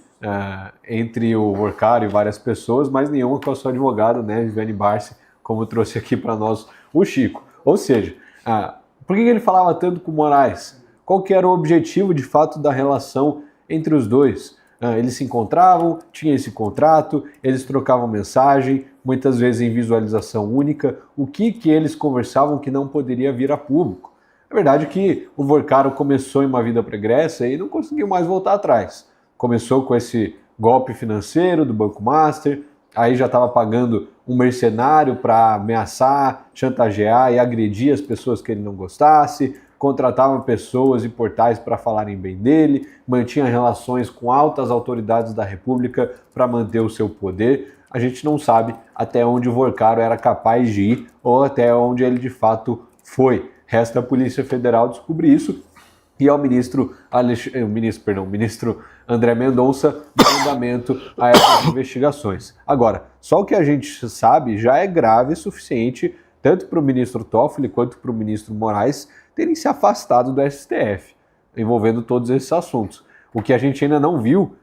entre o Vorkaro e várias pessoas, mas nenhuma com a sua advogada, né, Viviane Barsi, como trouxe aqui para nós o Chico. Ou seja, por que ele falava tanto com o Moraes? Qual que era o objetivo, de fato, da relação entre os dois? Eles se encontravam, tinha esse contrato, eles trocavam mensagem, muitas vezes em visualização única. O que eles conversavam que não poderia vir a público? A verdade é que o Vorkaro começou em uma vida pregressa e não conseguiu mais voltar atrás. Começou com esse golpe financeiro do Banco Master, aí já estava pagando um mercenário para ameaçar, chantagear e agredir as pessoas que ele não gostasse, contratava pessoas e portais para falarem bem dele, mantinha relações com altas autoridades da República para manter o seu poder. A gente não sabe até onde o Vorkaro era capaz de ir ou até onde ele de fato foi. Resta a Polícia Federal descobrir isso e ao ministro André Mendonça dar andamento a essas investigações. Agora, só o que a gente sabe já é grave o suficiente, tanto para o ministro Toffoli quanto para o ministro Moraes terem se afastado do STF, envolvendo todos esses assuntos. O que a gente ainda não viu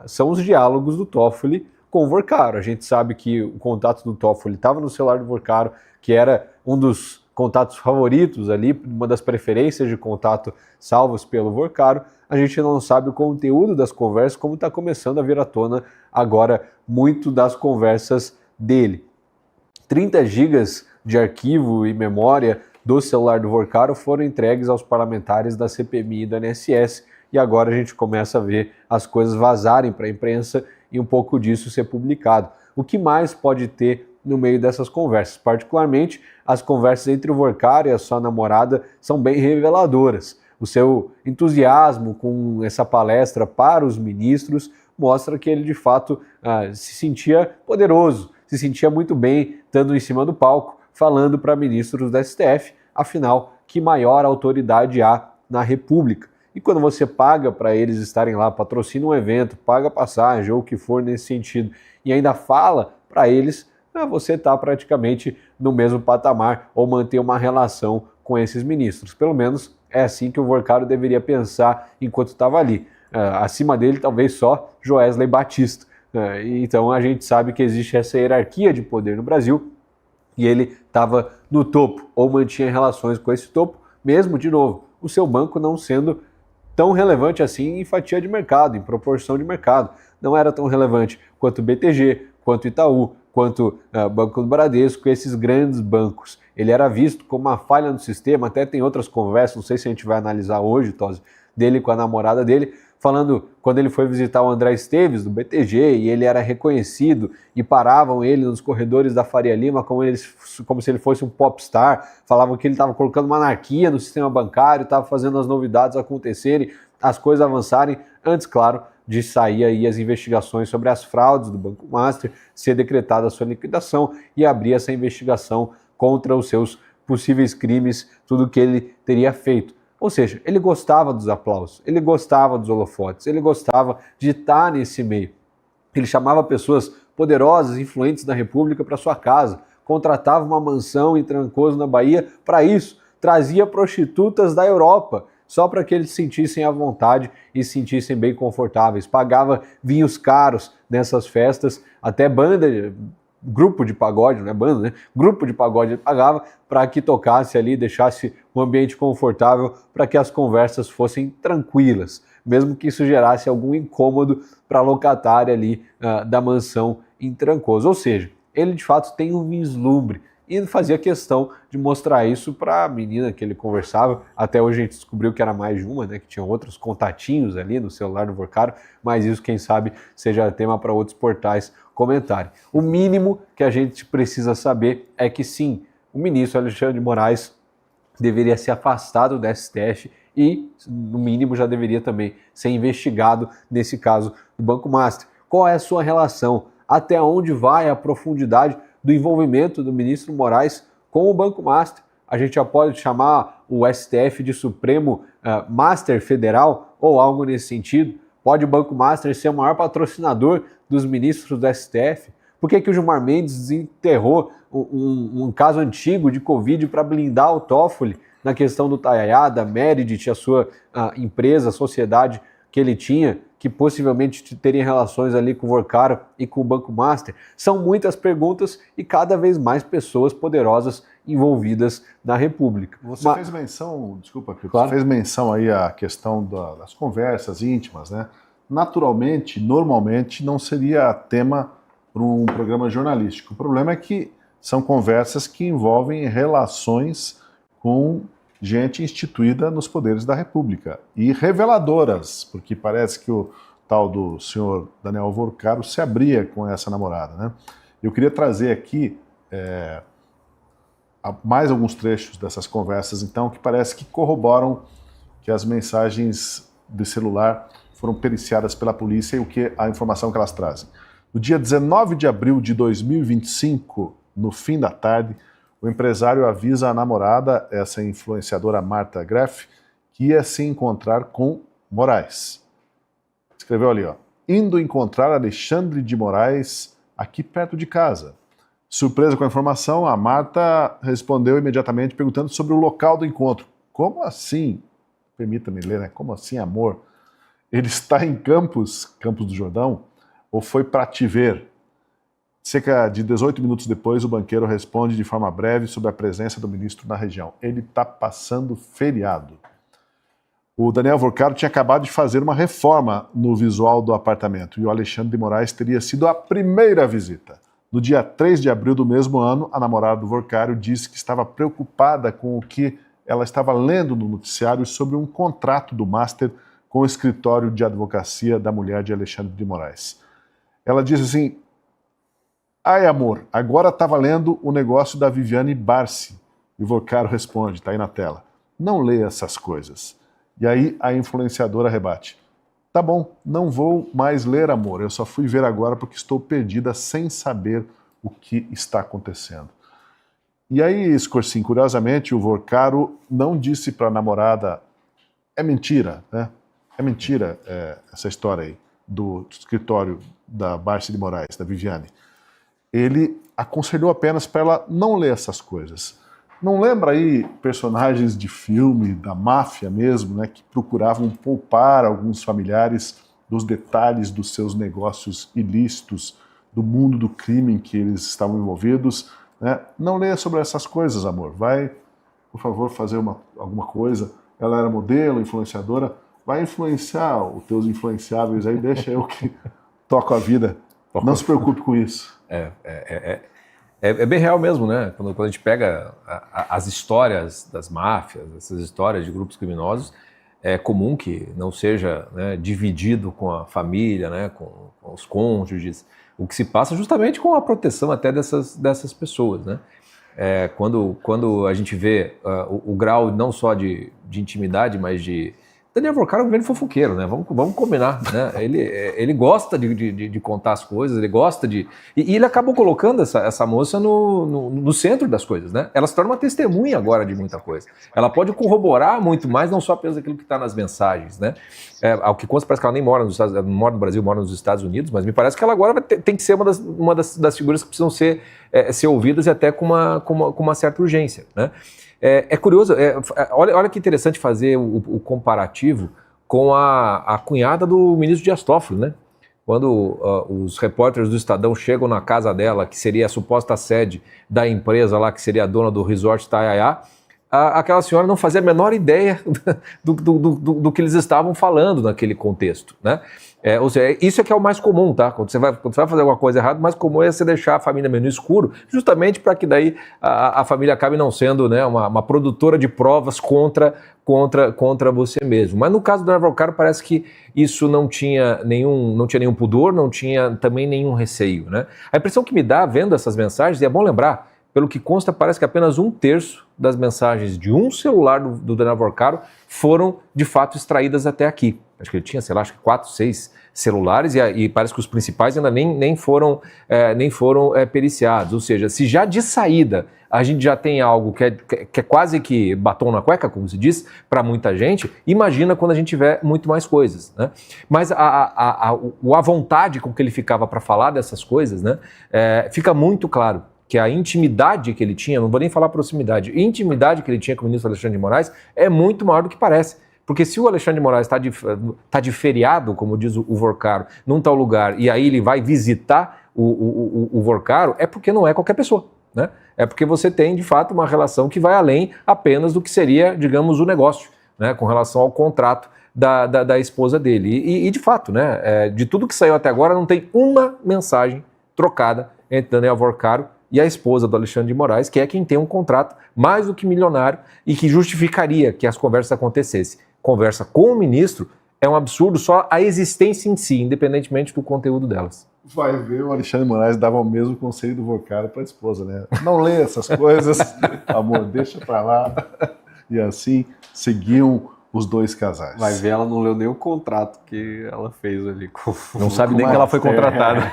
são os diálogos do Toffoli com o Vorkaro. A gente sabe que o contato do Toffoli estava no celular do Vorkaro, que era um dos contatos favoritos ali, uma das preferências de contato salvos pelo Vorkaro. A gente não sabe o conteúdo das conversas, como está começando a vir à tona agora muito das conversas dele. 30 gigas de arquivo e memória do celular do Vorkaro foram entregues aos parlamentares da CPMI e do INSS, e agora a gente começa a ver as coisas vazarem para a imprensa e um pouco disso ser publicado. O que mais pode ter no meio dessas conversas? Particularmente, as conversas entre o Vorkaro e a sua namorada são bem reveladoras. O seu entusiasmo com essa palestra para os ministros mostra que ele de fato se sentia poderoso, se sentia muito bem estando em cima do palco, falando para ministros da STF, afinal, que maior autoridade há na República. E quando você paga para eles estarem lá, patrocina um evento, paga passagem ou o que for nesse sentido, e ainda fala para eles, você está praticamente no mesmo patamar ou manter uma relação com esses ministros. Pelo menos é assim que o Vorcaro deveria pensar enquanto estava ali. Acima dele, talvez só Joesley Batista. Então a gente sabe que existe essa hierarquia de poder no Brasil e ele estava no topo ou mantinha relações com esse topo, mesmo, de novo, o seu banco não sendo tão relevante assim em fatia de mercado, em proporção de mercado. Não era tão relevante quanto o BTG, quanto o Itaú, quanto o Banco do Bradesco, esses grandes bancos. Ele era visto como uma falha no sistema, até tem outras conversas, não sei se a gente vai analisar hoje, Tosi, dele com a namorada dele, falando quando ele foi visitar o André Esteves, do BTG, e ele era reconhecido, e paravam ele nos corredores da Faria Lima como se ele fosse um popstar, falavam que ele estava colocando uma anarquia no sistema bancário, estava fazendo as novidades acontecerem, as coisas avançarem, antes, claro, de sair aí as investigações sobre as fraudes do Banco Master, ser decretada a sua liquidação e abrir essa investigação contra os seus possíveis crimes, tudo que ele teria feito. Ou seja, ele gostava dos aplausos, ele gostava dos holofotes, ele gostava de estar nesse meio. Ele chamava pessoas poderosas, influentes da República para sua casa, contratava uma mansão em Trancoso, na Bahia, para isso, trazia prostitutas da Europa, só para que eles se sentissem à vontade e se sentissem bem confortáveis. Pagava vinhos caros nessas festas, até banda, grupo de pagode, não é banda, né? Grupo de pagode ele pagava para que tocasse ali, deixasse um ambiente confortável para que as conversas fossem tranquilas, mesmo que isso gerasse algum incômodo para a locatária ali da mansão em Trancoso. Ou seja, ele de fato tem um vislumbre e fazia questão de mostrar isso para a menina que ele conversava. Até hoje a gente descobriu que era mais de uma, né, que tinha outros contatinhos ali no celular do Vorcaro, mas isso, quem sabe, seja tema para outros portais comentarem. O mínimo que a gente precisa saber é que sim, o ministro Alexandre de Moraes deveria ser afastado da STF e, no mínimo, já deveria também ser investigado nesse caso do Banco Master. Qual é a sua relação? Até onde vai a profundidade do envolvimento do ministro Moraes com o Banco Master? A gente já pode chamar o STF de Supremo Master Federal ou algo nesse sentido? Pode o Banco Master ser o maior patrocinador dos ministros do STF? Por que o Gilmar Mendes desenterrou um caso antigo de Covid para blindar o Toffoli na questão do Tayayá, da Meredith, a sua empresa, a sociedade que ele tinha, que possivelmente teria relações ali com o Vorcaro e com o Banco Master? São muitas perguntas e cada vez mais pessoas poderosas envolvidas na República. Você fez menção, desculpa, claro. Você fez menção aí à questão das conversas íntimas, né? Naturalmente, normalmente, não seria tema para um programa jornalístico. O problema é que são conversas que envolvem relações com gente instituída nos poderes da República e reveladoras, porque parece que o tal do senhor Daniel Vorcaro se abria com essa namorada, né? Eu queria trazer aqui mais alguns trechos dessas conversas, então, que parece que corroboram que as mensagens de celular foram periciadas pela polícia e a informação que elas trazem. No dia 19 de abril de 2025, no fim da tarde, o empresário avisa a namorada, essa influenciadora Marta Greff, que ia se encontrar com Moraes. Escreveu ali, ó, indo encontrar Alexandre de Moraes aqui perto de casa. Surpresa com a informação, a Marta respondeu imediatamente perguntando sobre o local do encontro. Como assim? Permita-me ler, né? Como assim, amor? Ele está em Campos do Jordão? Ou foi para te ver? Cerca de 18 minutos depois, o banqueiro responde de forma breve sobre a presença do ministro na região. Ele está passando feriado. O Daniel Vorcaro tinha acabado de fazer uma reforma no visual do apartamento e o Alexandre de Moraes teria sido a primeira visita. No dia 3 de abril do mesmo ano, a namorada do Vorcaro disse que estava preocupada com o que ela estava lendo no noticiário sobre um contrato do Master com o escritório de advocacia da mulher de Alexandre de Moraes. Ela disse assim, ai amor, agora estava lendo o negócio da Viviane Barsi. E o Vorcaro responde, está aí na tela, não leia essas coisas. E aí a influenciadora rebate, Tá bom, não vou mais ler, amor. Eu só fui ver agora porque estou perdida sem saber o que está acontecendo. E aí, Scorsin, curiosamente, o Vorcaro não disse para a namorada: é mentira, né? É mentira essa história aí do escritório da Barsi de Moraes, da Viviane. Ele aconselhou apenas para ela não ler essas coisas. Não lembra aí personagens de filme, da máfia mesmo, né, que procuravam poupar alguns familiares dos detalhes dos seus negócios ilícitos, do mundo do crime em que eles estavam envolvidos, né? Não leia sobre essas coisas, amor. Vai, por favor, fazer alguma coisa. Ela era modelo, influenciadora. Vai influenciar os teus influenciáveis aí, deixa eu que toco a vida. Não se preocupe com isso. É bem real mesmo, né? Quando a gente pega as histórias das máfias, essas histórias de grupos criminosos, é comum que não seja, né, dividido com a família, né, com os cônjuges, o que se passa justamente com a proteção até dessas pessoas, né? Quando a gente vê o grau não só de intimidade, mas de... Daniel Vorcaro é um grande fofoqueiro, né? Vamos combinar, né? Ele gosta de contar as coisas, ele gosta de... E ele acabou colocando essa moça no centro das coisas, né? Ela se torna uma testemunha agora de muita coisa. Ela pode corroborar muito mais, não só apenas aquilo que está nas mensagens, né? Ao que consta, parece que ela nem mora no Brasil, mora nos Estados Unidos, mas me parece que ela agora tem que ser uma das figuras que precisam ser ouvidas e até com uma certa urgência, né? É curioso, olha que interessante fazer o comparativo com a cunhada do ministro Dias Toffoli, né? Quando os repórteres do Estadão chegam na casa dela, que seria a suposta sede da empresa lá, que seria a dona do resort Itaiaia, aquela senhora não fazia a menor ideia do que eles estavam falando naquele contexto, né? Ou seja, isso é que é o mais comum, tá? Quando você vai fazer alguma coisa errada, o mais comum é você deixar a família meio no escuro, justamente para que daí a família acabe não sendo, né, uma produtora de provas contra você mesmo. Mas no caso do Daniel Vorcaro parece que isso não tinha nenhum pudor, não tinha também nenhum receio, né? A impressão que me dá vendo essas mensagens, e é bom lembrar, pelo que consta, parece que apenas 1/3 das mensagens de um celular do Daniel Vorcaro foram, de fato, extraídas até aqui. Acho que ele tinha, sei lá, 4, 6 celulares e parece que os principais ainda nem foram periciados. Ou seja, se já de saída a gente já tem algo que é quase que batom na cueca, como se diz, para muita gente, imagina quando a gente tiver muito mais coisas, né? Mas a vontade com que ele ficava para falar dessas coisas, né, fica muito claro que a intimidade que ele tinha, não vou nem falar proximidade, a intimidade que ele tinha com o ministro Alexandre de Moraes é muito maior do que parece. Porque se o Alexandre de Moraes está de feriado, como diz o Vorcaro, num tal lugar, e aí ele vai visitar o Vorcaro, é porque não é qualquer pessoa, né? É porque você tem, de fato, uma relação que vai além apenas do que seria, digamos, o negócio, né, com relação ao contrato da esposa dele. E de fato, né, de tudo que saiu até agora, não tem uma mensagem trocada entre Daniel Vorcaro e a esposa do Alexandre de Moraes, que é quem tem um contrato mais do que milionário e que justificaria que as conversas acontecessem. Conversa com o ministro é um absurdo só a existência em si, independentemente do conteúdo delas. Vai ver, o Alexandre de Moraes dava o mesmo conselho do Vorcaro para a esposa, né? Não lê essas coisas, amor, deixa para lá. E assim seguiam os dois casais. Vai ver, ela não leu nem o contrato que ela fez ali. Não sabe nem que ela foi contratada.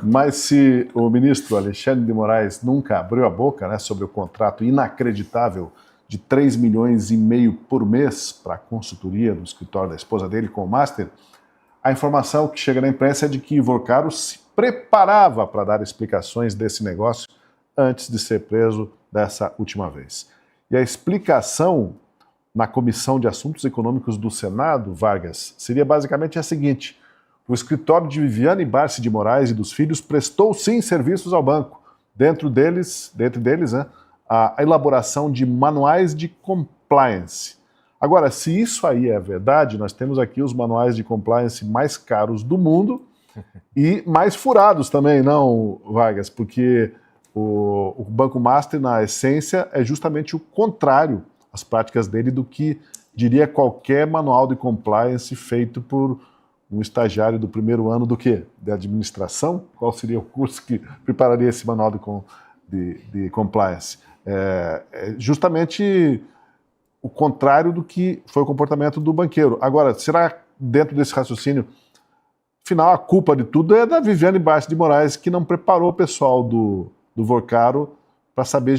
Mas se o ministro Alexandre de Moraes nunca abriu a boca, né, sobre o contrato inacreditável de 3,5 milhões por mês para a consultoria do escritório da esposa dele com o Master, a informação que chega na imprensa é de que Vorcaro se preparava para dar explicações desse negócio antes de ser preso dessa última vez. E a explicação na Comissão de Assuntos Econômicos do Senado, Vargas, seria basicamente a seguinte: o escritório de Viviane Barsi de Moraes e dos filhos prestou sim serviços ao banco, dentre deles, né, a elaboração de manuais de compliance. Agora, se isso aí é verdade, nós temos aqui os manuais de compliance mais caros do mundo e mais furados também, não, Vargas? Porque o Banco Master, na essência, é justamente o contrário, as práticas dele, do que diria qualquer manual de compliance feito por um estagiário do primeiro ano do quê? De administração? Qual seria o curso que prepararia esse manual de compliance? É justamente o contrário do que foi o comportamento do banqueiro. Agora, será dentro desse raciocínio, afinal, a culpa de tudo é da Viviane Bárcia de Moraes, que não preparou o pessoal do Vorcaro para saber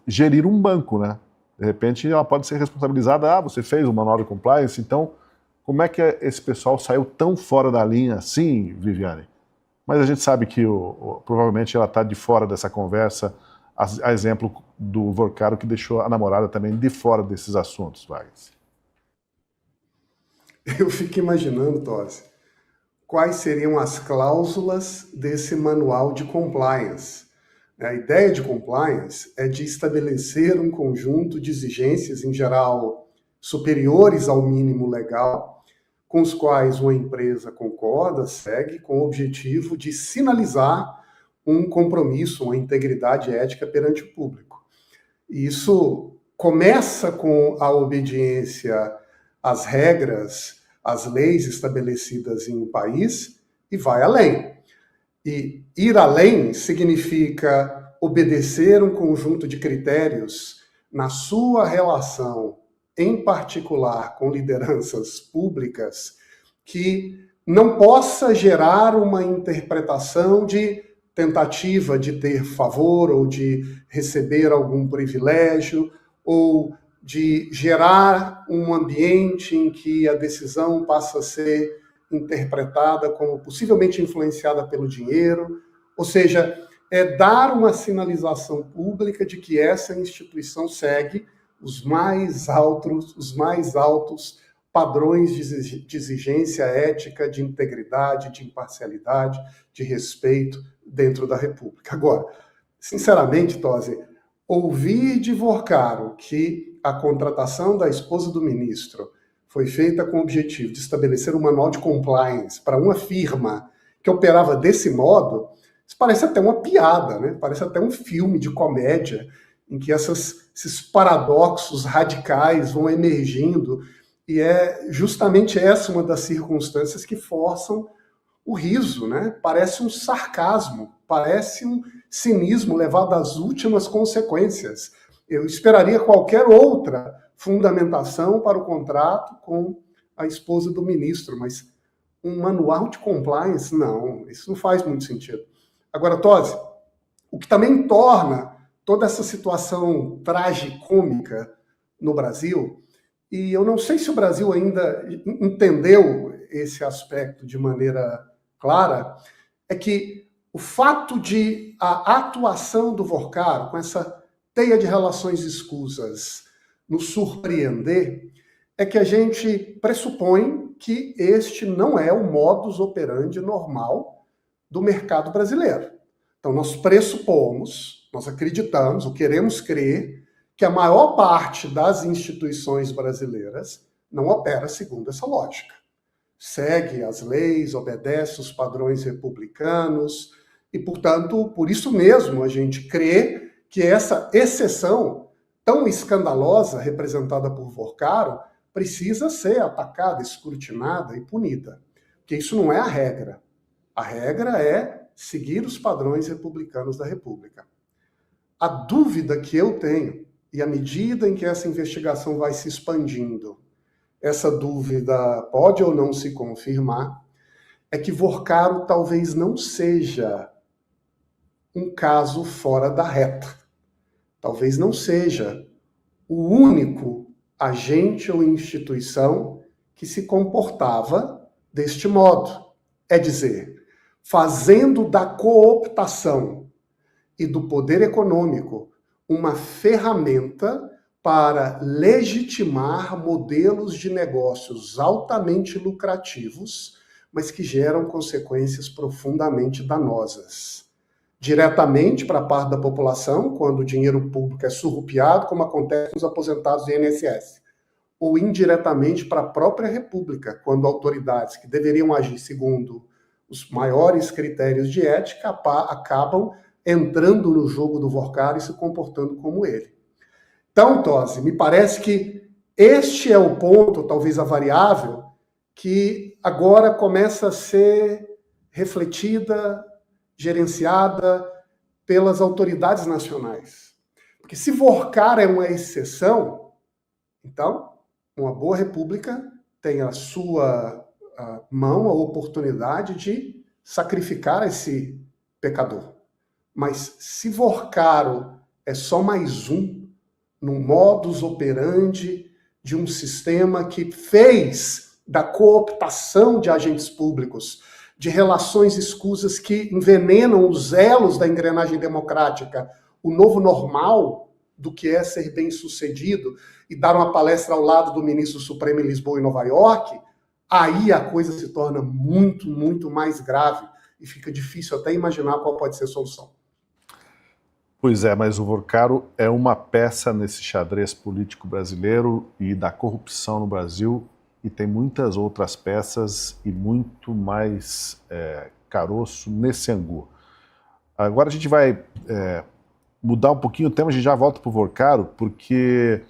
gerir um banco, né? De repente, ela pode ser responsabilizada, você fez o manual de compliance, então, como é que esse pessoal saiu tão fora da linha assim, Viviane? Mas a gente sabe que provavelmente ela está de fora dessa conversa, a exemplo do Vorcaro, que deixou a namorada também de fora desses assuntos, Vargas. Eu fico imaginando, Tosi, quais seriam as cláusulas desse manual de compliance. A ideia de compliance é de estabelecer um conjunto de exigências, em geral, superiores ao mínimo legal, com os quais uma empresa concorda, segue, com o objetivo de sinalizar um compromisso, uma integridade ética perante o público. E isso começa com a obediência às regras, às leis estabelecidas em um país e vai além. E ir além significa obedecer um conjunto de critérios na sua relação, em particular com lideranças públicas, que não possa gerar uma interpretação de tentativa de ter favor ou de receber algum privilégio ou de gerar um ambiente em que a decisão passa a ser interpretada como possivelmente influenciada pelo dinheiro, ou seja, é dar uma sinalização pública de que essa instituição segue os mais altos padrões de exigência ética, de integridade, de imparcialidade, de respeito dentro da República. Agora, sinceramente, Tosi, ouvir de Vorcaro que a contratação da esposa do ministro foi feita com o objetivo de estabelecer um manual de compliance para uma firma que operava desse modo, isso parece até uma piada, né? Parece até um filme de comédia em que esses paradoxos radicais vão emergindo, e é justamente essa uma das circunstâncias que forçam o riso, né? Parece um sarcasmo, parece um cinismo levado às últimas consequências. Eu esperaria qualquer outra fundamentação para o contrato com a esposa do ministro, mas um manual de compliance, não, isso não faz muito sentido. Agora, Tosi, o que também torna toda essa situação tragicômica no Brasil, e eu não sei se o Brasil ainda entendeu esse aspecto de maneira clara, é que o fato de a atuação do Vorcaro, com essa teia de relações escusas, nos surpreender, é que a gente pressupõe que este não é o modus operandi normal do mercado brasileiro. Então, nós pressupomos, nós acreditamos, ou queremos crer, que a maior parte das instituições brasileiras não opera segundo essa lógica. Segue as leis, obedece os padrões republicanos, e, portanto, por isso mesmo a gente crê que essa exceção tão escandalosa representada por Vorcaro precisa ser atacada, escrutinada e punida. Porque isso não é a regra. A regra é seguir os padrões republicanos da República. A dúvida que eu tenho, e à medida em que essa investigação vai se expandindo, essa dúvida pode ou não se confirmar, é que Vorcaro talvez não seja um caso fora da reta. Talvez não seja o único agente ou instituição que se comportava deste modo. É dizer, fazendo da cooptação e do poder econômico uma ferramenta para legitimar modelos de negócios altamente lucrativos, mas que geram consequências profundamente danosas. Diretamente para a parte da população, quando o dinheiro público é surrupiado, como acontece com os aposentados do INSS, ou indiretamente para a própria República, quando autoridades que deveriam agir segundo os maiores critérios de ética acabam entrando no jogo do Vorcaro e se comportando como ele. Então, Tosi, me parece que este é o ponto, talvez a variável, que agora começa a ser refletida, gerenciada pelas autoridades nacionais. Porque se Vorcaro é uma exceção, então, uma boa república tem a sua mão à oportunidade de sacrificar esse pecador. Mas se Vorcaro é só mais um no modus operandi de um sistema que fez da cooptação de agentes públicos, de relações escusas que envenenam os elos da engrenagem democrática, o novo normal do que é ser bem-sucedido, e dar uma palestra ao lado do ministro Supremo em Lisboa e Nova York, aí a coisa se torna muito, muito mais grave e fica difícil até imaginar qual pode ser a solução. Pois é, mas o Vorcaro é uma peça nesse xadrez político brasileiro e da corrupção no Brasil, e tem muitas outras peças e muito mais caroço nesse angu. Agora a gente vai mudar um pouquinho o tema, a gente já volta para o Vorcaro, porque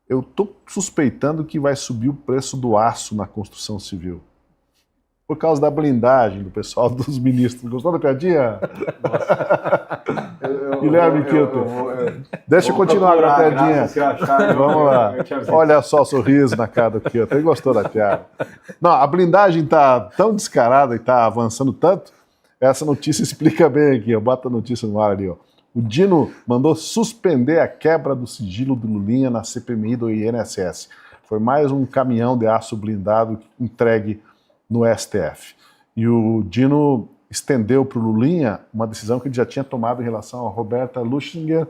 eu estou suspeitando que vai subir o preço do aço na construção civil. Por causa da blindagem do pessoal dos ministros. Gostou da piadinha? Guilherme Kilton. Deixa eu continuar com a piadinha. Vamos lá. Olha só o sorriso na cara do Kilton. Ele gostou da piada. Não, a blindagem está tão descarada e está avançando tanto. Essa notícia explica bem aqui. Bota a notícia no ar ali. Ó. O Dino mandou suspender a quebra do sigilo do Lulinha na CPMI do INSS. Foi mais um caminhão de aço blindado entregue no STF. E o Dino estendeu para o Lulinha uma decisão que ele já tinha tomado em relação a Roberta Luchinger,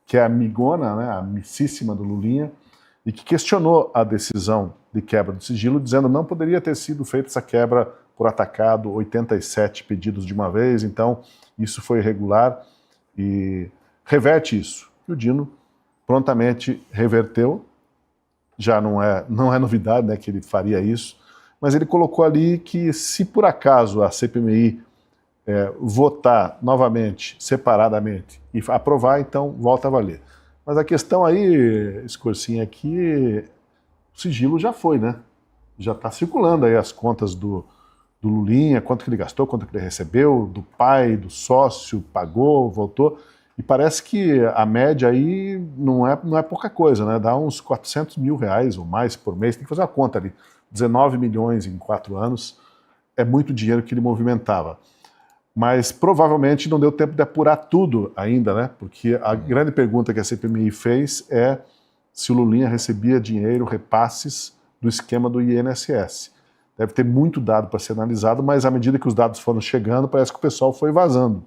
que é a amigona, né, a amicíssima do Lulinha, e que questionou a decisão de quebra do sigilo, dizendo que não poderia ter sido feita essa quebra por atacado, 87 pedidos de uma vez, então isso foi irregular e reverte isso. E o Dino prontamente reverteu, já não é novidade, né, que ele faria isso, mas ele colocou ali que se por acaso a CPMI votar novamente, separadamente, e aprovar, então volta a valer. Mas a questão aí, Escorcinha, é que o sigilo já foi, né? Já está circulando aí as contas do Lulinha, quanto que ele gastou, quanto que ele recebeu, do pai, do sócio, pagou, voltou, e parece que a média aí não é pouca coisa, né? Dá uns 400 mil reais ou mais por mês, tem que fazer uma conta ali. 19 milhões em 4 anos, é muito dinheiro que ele movimentava. Mas provavelmente não deu tempo de apurar tudo ainda, né? Porque a grande pergunta que a CPMI fez é se o Lulinha recebia dinheiro, repasses do esquema do INSS. Deve ter muito dado para ser analisado, mas à medida que os dados foram chegando, parece que o pessoal foi vazando.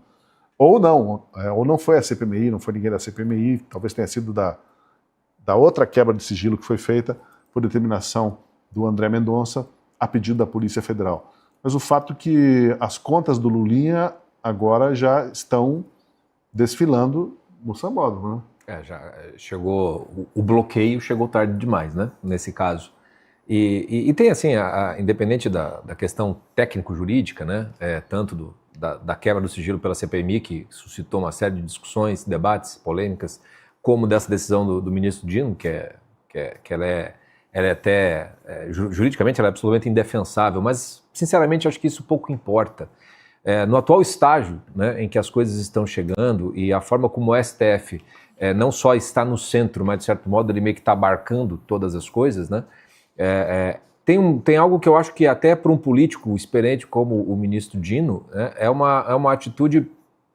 Ou não foi a CPMI, não foi ninguém da CPMI, talvez tenha sido da outra quebra de sigilo que foi feita por determinação do André Mendonça, a pedido da Polícia Federal. Mas o fato é que as contas do Lulinha agora já estão desfilando no sambódromo, né? Já chegou, o bloqueio chegou tarde demais, né, nesse caso. E tem assim, independente da questão técnico-jurídica, né, tanto da quebra do sigilo pela CPMI, que suscitou uma série de discussões, debates, polêmicas, como dessa decisão do ministro Dino, que ela é até, juridicamente, ela é absolutamente indefensável, mas, sinceramente, acho que isso pouco importa. No atual estágio, né, em que as coisas estão chegando e a forma como o STF não só está no centro, mas, de certo modo, ele meio que está abarcando todas as coisas, né, tem algo que eu acho que até para um político experiente como o ministro Dino, né, é uma atitude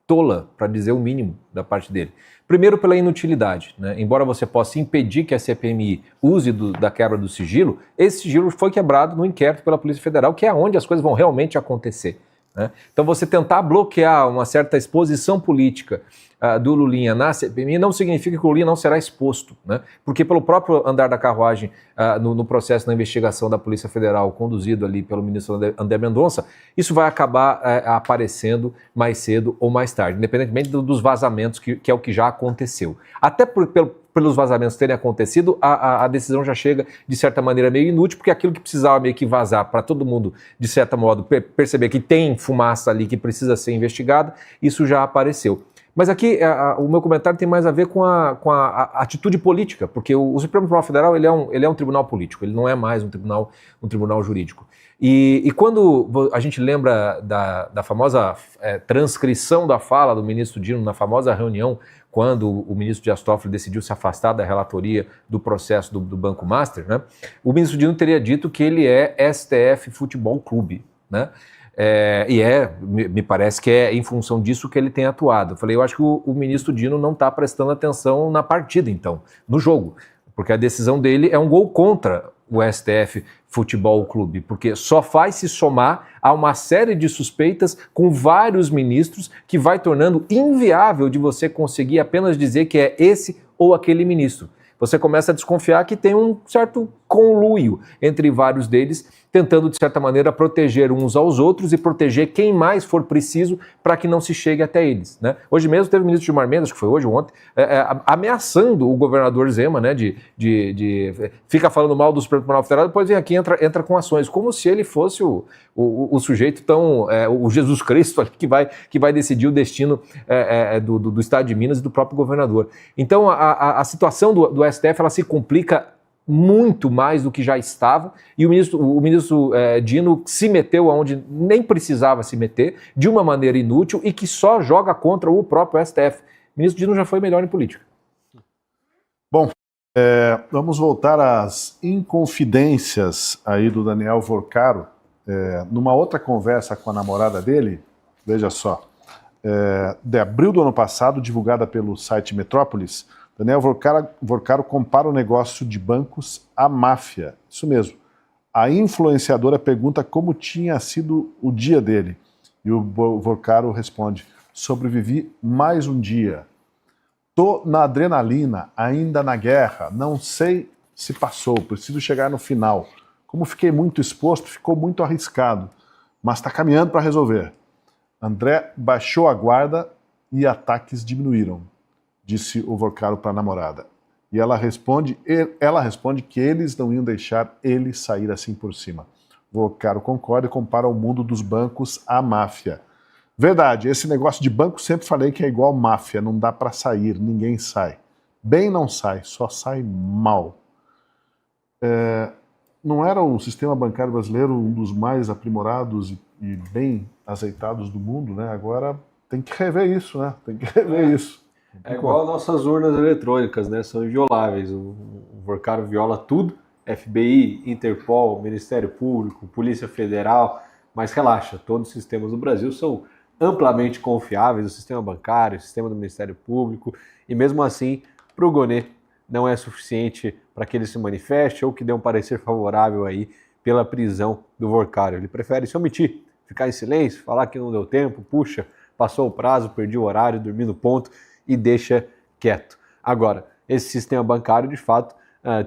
tola, para dizer o mínimo, da parte dele. Primeiro, pela inutilidade, né? Embora você possa impedir que a CPMI use da quebra do sigilo, esse sigilo foi quebrado no inquérito pela Polícia Federal, que é onde as coisas vão realmente acontecer, né? Então você tentar bloquear uma certa exposição política do Lulinha na CPMI não significa que o Lulinha não será exposto, né? Porque pelo próprio andar da carruagem no processo, na investigação da Polícia Federal conduzido ali pelo ministro André Mendonça, isso vai acabar aparecendo mais cedo ou mais tarde, independentemente dos vazamentos, que é o que já aconteceu. Até pelos vazamentos terem acontecido, a decisão já chega, de certa maneira, meio inútil, porque aquilo que precisava meio que vazar para todo mundo, de certo modo, perceber que tem fumaça ali que precisa ser investigada, isso já apareceu. Mas aqui o meu comentário tem mais a ver com a atitude política, porque o Supremo Tribunal Federal ele é um tribunal político, ele não é mais um tribunal jurídico. E quando a gente lembra da famosa transcrição da fala do ministro Dino na famosa reunião, quando o ministro Dias Toffoli decidiu se afastar da relatoria do processo do Banco Master, né, o ministro Dino teria dito que ele é STF Futebol Clube, né? Me parece que é em função disso que ele tem atuado. Eu falei, eu acho que o ministro Dino não está prestando atenção na partida, então, no jogo, porque a decisão dele é um gol contra o STF Futebol Clube, porque só faz se somar a uma série de suspeitas com vários ministros que vai tornando inviável de você conseguir apenas dizer que é esse ou aquele ministro. Você começa a desconfiar que tem um certo conluio entre vários deles, tentando, de certa maneira, proteger uns aos outros e proteger quem mais for preciso para que não se chegue até eles, né? Hoje mesmo teve o ministro Gilmar Mendes, acho que foi hoje ou ontem, ameaçando o governador Zema, né, fica falando mal do Supremo Tribunal Federal, depois vem aqui entra com ações, como se ele fosse o sujeito tão, o Jesus Cristo ali que vai decidir o destino do Estado de Minas e do próprio governador. Então a situação do STF ela se complica muito mais do que já estava, e o ministro Dino se meteu onde nem precisava se meter, de uma maneira inútil e que só joga contra o próprio STF. O ministro Dino já foi melhor em política. Bom, vamos voltar às inconfidências aí do Daniel Vorcaro. Numa outra conversa com a namorada dele, veja só, de abril do ano passado, divulgada pelo site Metrópolis, Daniel Vorcaro compara o negócio de bancos à máfia. Isso mesmo. A influenciadora pergunta como tinha sido o dia dele. E o Vorcaro responde: sobrevivi mais um dia. Tô na adrenalina, ainda na guerra. Não sei se passou, preciso chegar no final. Como fiquei muito exposto, ficou muito arriscado. Mas está caminhando para resolver. André baixou a guarda e ataques diminuíram, disse o Vorcaro para a namorada. E ela responde que eles não iam deixar ele sair assim por cima. O Vorcaro concorda e compara o mundo dos bancos à máfia. Verdade, esse negócio de banco sempre falei que é igual máfia, não dá para sair, ninguém sai. Bem não sai, só sai mal. Não era o sistema bancário brasileiro um dos mais aprimorados e bem azeitados do mundo, né? Agora tem que rever isso, né? Tem que rever isso. É igual nossas urnas eletrônicas, né? São invioláveis. O Vorcaro viola tudo, FBI, Interpol, Ministério Público, Polícia Federal, mas relaxa, todos os sistemas do Brasil são amplamente confiáveis, o sistema bancário, o sistema do Ministério Público, e mesmo assim, para o Gonê, não é suficiente para que ele se manifeste ou que dê um parecer favorável aí pela prisão do Vorcaro. Ele prefere se omitir, ficar em silêncio, falar que não deu tempo, puxa, passou o prazo, perdi o horário, dormi no ponto, e deixa quieto. Agora, esse sistema bancário, de fato,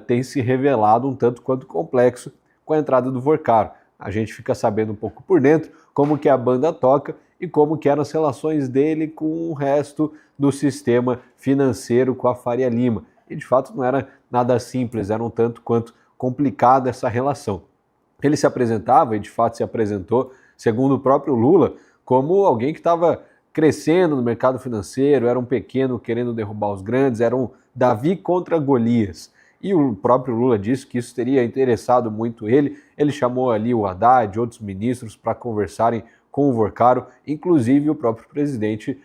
tem se revelado um tanto quanto complexo com a entrada do Vorcaro. A gente fica sabendo um pouco por dentro como que a banda toca e como que eram as relações dele com o resto do sistema financeiro, com a Faria Lima. E, de fato, não era nada simples, era um tanto quanto complicada essa relação. Ele se apresentava, e de fato se apresentou, segundo o próprio Lula, como alguém que estava crescendo no mercado financeiro, era um pequeno querendo derrubar os grandes, era um Davi contra Golias. E o próprio Lula disse que isso teria interessado muito ele. Ele chamou ali o Haddad e outros ministros para conversarem com o Vorcaro, inclusive o próprio presidente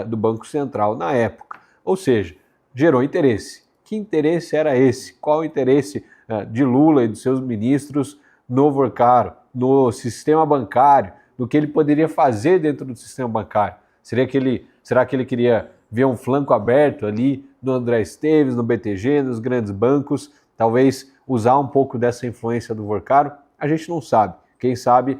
do Banco Central na época. Ou seja, gerou interesse. Que interesse era esse? Qual o interesse de Lula e dos seus ministros no Vorcaro, no sistema bancário, no que ele poderia fazer dentro do sistema bancário? Será que ele queria ver um flanco aberto ali no André Esteves, no BTG, nos grandes bancos, talvez usar um pouco dessa influência do Vorcaro? A gente não sabe. Quem sabe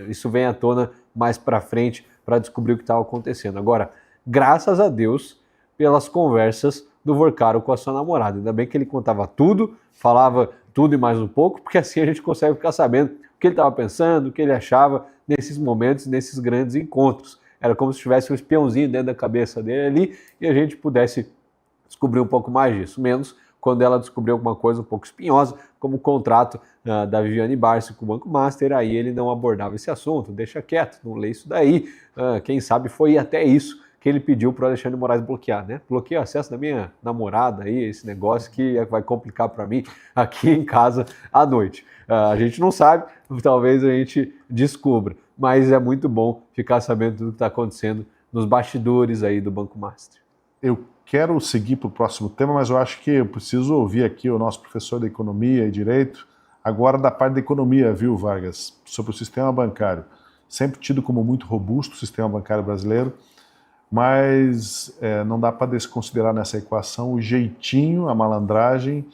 isso vem à tona mais para frente para descobrir o que estava acontecendo. Agora, graças a Deus pelas conversas do Vorcaro com a sua namorada. Ainda bem que ele contava tudo, falava tudo e mais um pouco, porque assim a gente consegue ficar sabendo o que ele estava pensando, o que ele achava nesses momentos, nesses grandes encontros. Era como se tivesse um espiãozinho dentro da cabeça dele ali e a gente pudesse descobrir um pouco mais disso, menos quando ela descobriu alguma coisa um pouco espinhosa, como o contrato da Viviane Barsi com o Banco Master, aí ele não abordava esse assunto, deixa quieto, não lê isso daí, quem sabe foi até isso que ele pediu para o Alexandre de Moraes bloquear, né? Bloqueia o acesso da minha namorada aí, esse negócio que vai complicar para mim aqui em casa à noite. A gente não sabe, talvez a gente descubra, mas é muito bom ficar sabendo tudo que está acontecendo nos bastidores aí do Banco Master. Eu quero seguir para o próximo tema, mas eu acho que eu preciso ouvir aqui o nosso professor de Economia e Direito, agora da parte da economia, viu, Vargas, sobre o sistema bancário. Sempre tido como muito robusto o sistema bancário brasileiro, mas não dá para desconsiderar nessa equação o jeitinho, a malandragem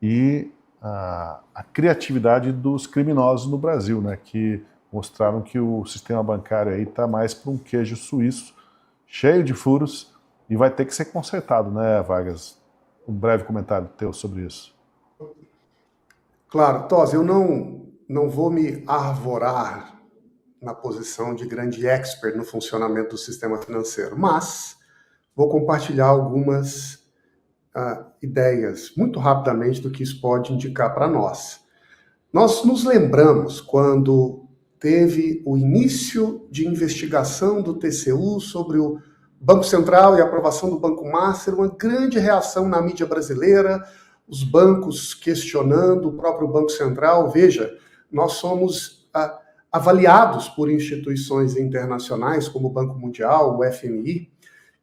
e a criatividade dos criminosos no Brasil, né, que mostraram que o sistema bancário aí está mais para um queijo suíço, cheio de furos, e vai ter que ser consertado, né, Vargas? Um breve comentário teu sobre isso. Claro, Tosi, eu não vou me arvorar na posição de grande expert no funcionamento do sistema financeiro, mas vou compartilhar algumas ideias muito rapidamente do que isso pode indicar para nós. Nós nos lembramos quando teve o início de investigação do TCU sobre o Banco Central e a aprovação do Banco Master, uma grande reação na mídia brasileira, os bancos questionando o próprio Banco Central. Veja, nós somos avaliados por instituições internacionais como o Banco Mundial, o FMI,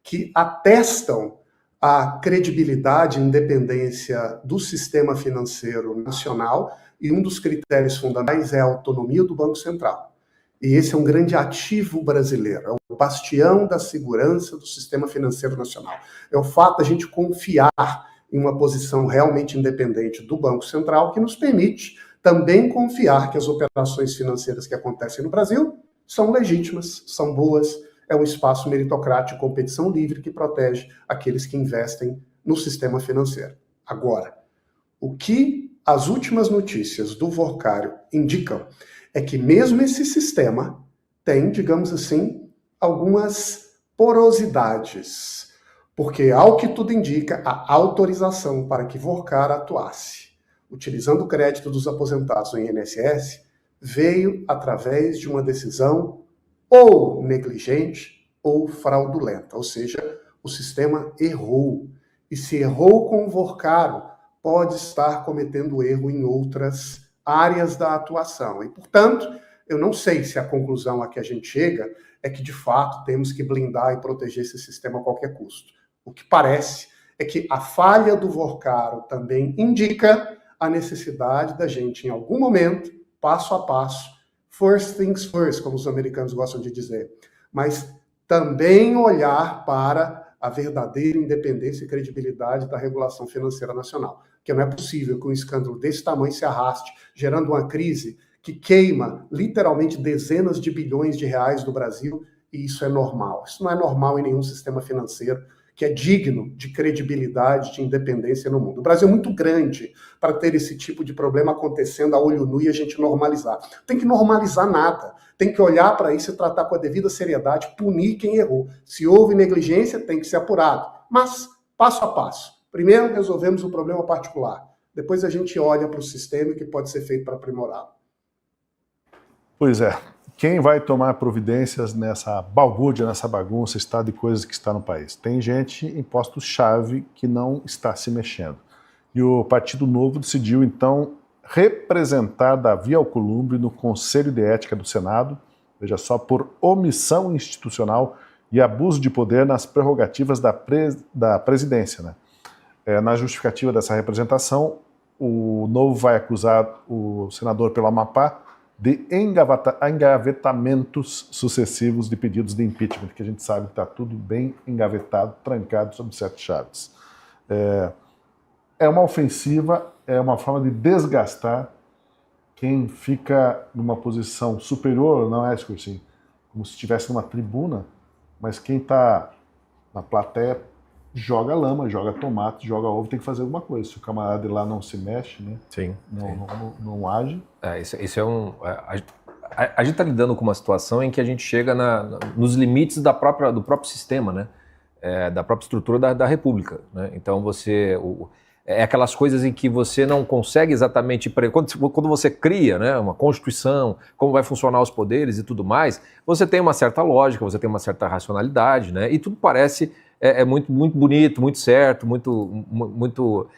que atestam a credibilidade e independência do sistema financeiro nacional, e um dos critérios fundamentais é a autonomia do Banco Central. E esse é um grande ativo brasileiro, é o bastião da segurança do sistema financeiro nacional. É o fato da gente confiar em uma posição realmente independente do Banco Central, que nos permite também confiar que as operações financeiras que acontecem no Brasil são legítimas, são boas, é um espaço meritocrático de competição livre que protege aqueles que investem no sistema financeiro. Agora, o que as últimas notícias do Workário indicam é que mesmo esse sistema tem, digamos assim, algumas porosidades, porque, ao que tudo indica, a autorização para que Workário atuasse utilizando o crédito dos aposentados no INSS, veio através de uma decisão ou negligente ou fraudulenta, ou seja, o sistema errou. E se errou com o Workário, pode estar cometendo erro em outras áreas da atuação. E, portanto, eu não sei se a conclusão a que a gente chega é que, de fato, temos que blindar e proteger esse sistema a qualquer custo. O que parece é que a falha do Workário também indica a necessidade da gente, em algum momento, passo a passo, first things first, como os americanos gostam de dizer, mas também olhar para a verdadeira independência e credibilidade da regulação financeira nacional. Porque não é possível que um escândalo desse tamanho se arraste, gerando uma crise que queima literalmente dezenas de bilhões de reais do Brasil, e isso é normal. Isso não é normal em nenhum sistema financeiro que é digno de credibilidade, de independência no mundo. O Brasil é muito grande para ter esse tipo de problema acontecendo a olho nu e a gente normalizar. Tem que normalizar nada. Tem que olhar para isso e tratar com a devida seriedade, punir quem errou. Se houve negligência, tem que ser apurado. Mas, passo a passo. Primeiro, resolvemos o problema particular. Depois a gente olha para o sistema e o que pode ser feito para aprimorá-lo. Pois é. Quem vai tomar providências nessa balbúrdia, nessa bagunça, estado de coisas que está no país? Tem gente em postos-chave que não está se mexendo. E o Partido Novo decidiu, então, representar Davi Alcolumbre no Conselho de Ética do Senado, veja só, por omissão institucional e abuso de poder nas prerrogativas da presidência, né? Na justificativa dessa representação, o Novo vai acusar o senador pelo Amapá de engavetamentos sucessivos de pedidos de impeachment, que a gente sabe que está tudo bem engavetado, trancado sob 7 chaves. É uma ofensiva, é uma forma de desgastar quem fica numa posição superior, não é, assim, como se estivesse numa tribuna, mas quem está na plateia joga lama, joga tomate, joga ovo, tem que fazer alguma coisa. Se o camarada lá não se mexe, né? Sim. Não age. Isso é um... A gente está lidando com uma situação em que a gente chega nos limites do próprio sistema, né? Da própria estrutura da República, né? Então É aquelas coisas em que você não consegue exatamente... Quando você cria, né, uma constituição, como vai funcionar os poderes e tudo mais, você tem uma certa lógica, você tem uma certa racionalidade, né, e tudo parece muito, muito bonito, muito certo, muito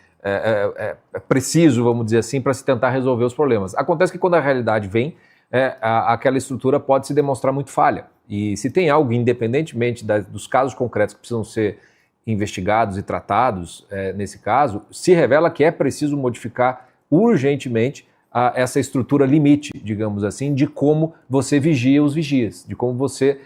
preciso, vamos dizer assim, para se tentar resolver os problemas. Acontece que quando a realidade vem, aquela estrutura pode se demonstrar muito falha. E se tem algo, independentemente dos casos concretos que precisam ser investigados e tratados, nesse caso, se revela que é preciso modificar urgentemente essa estrutura limite, digamos assim, de como você vigia os vigias, de como você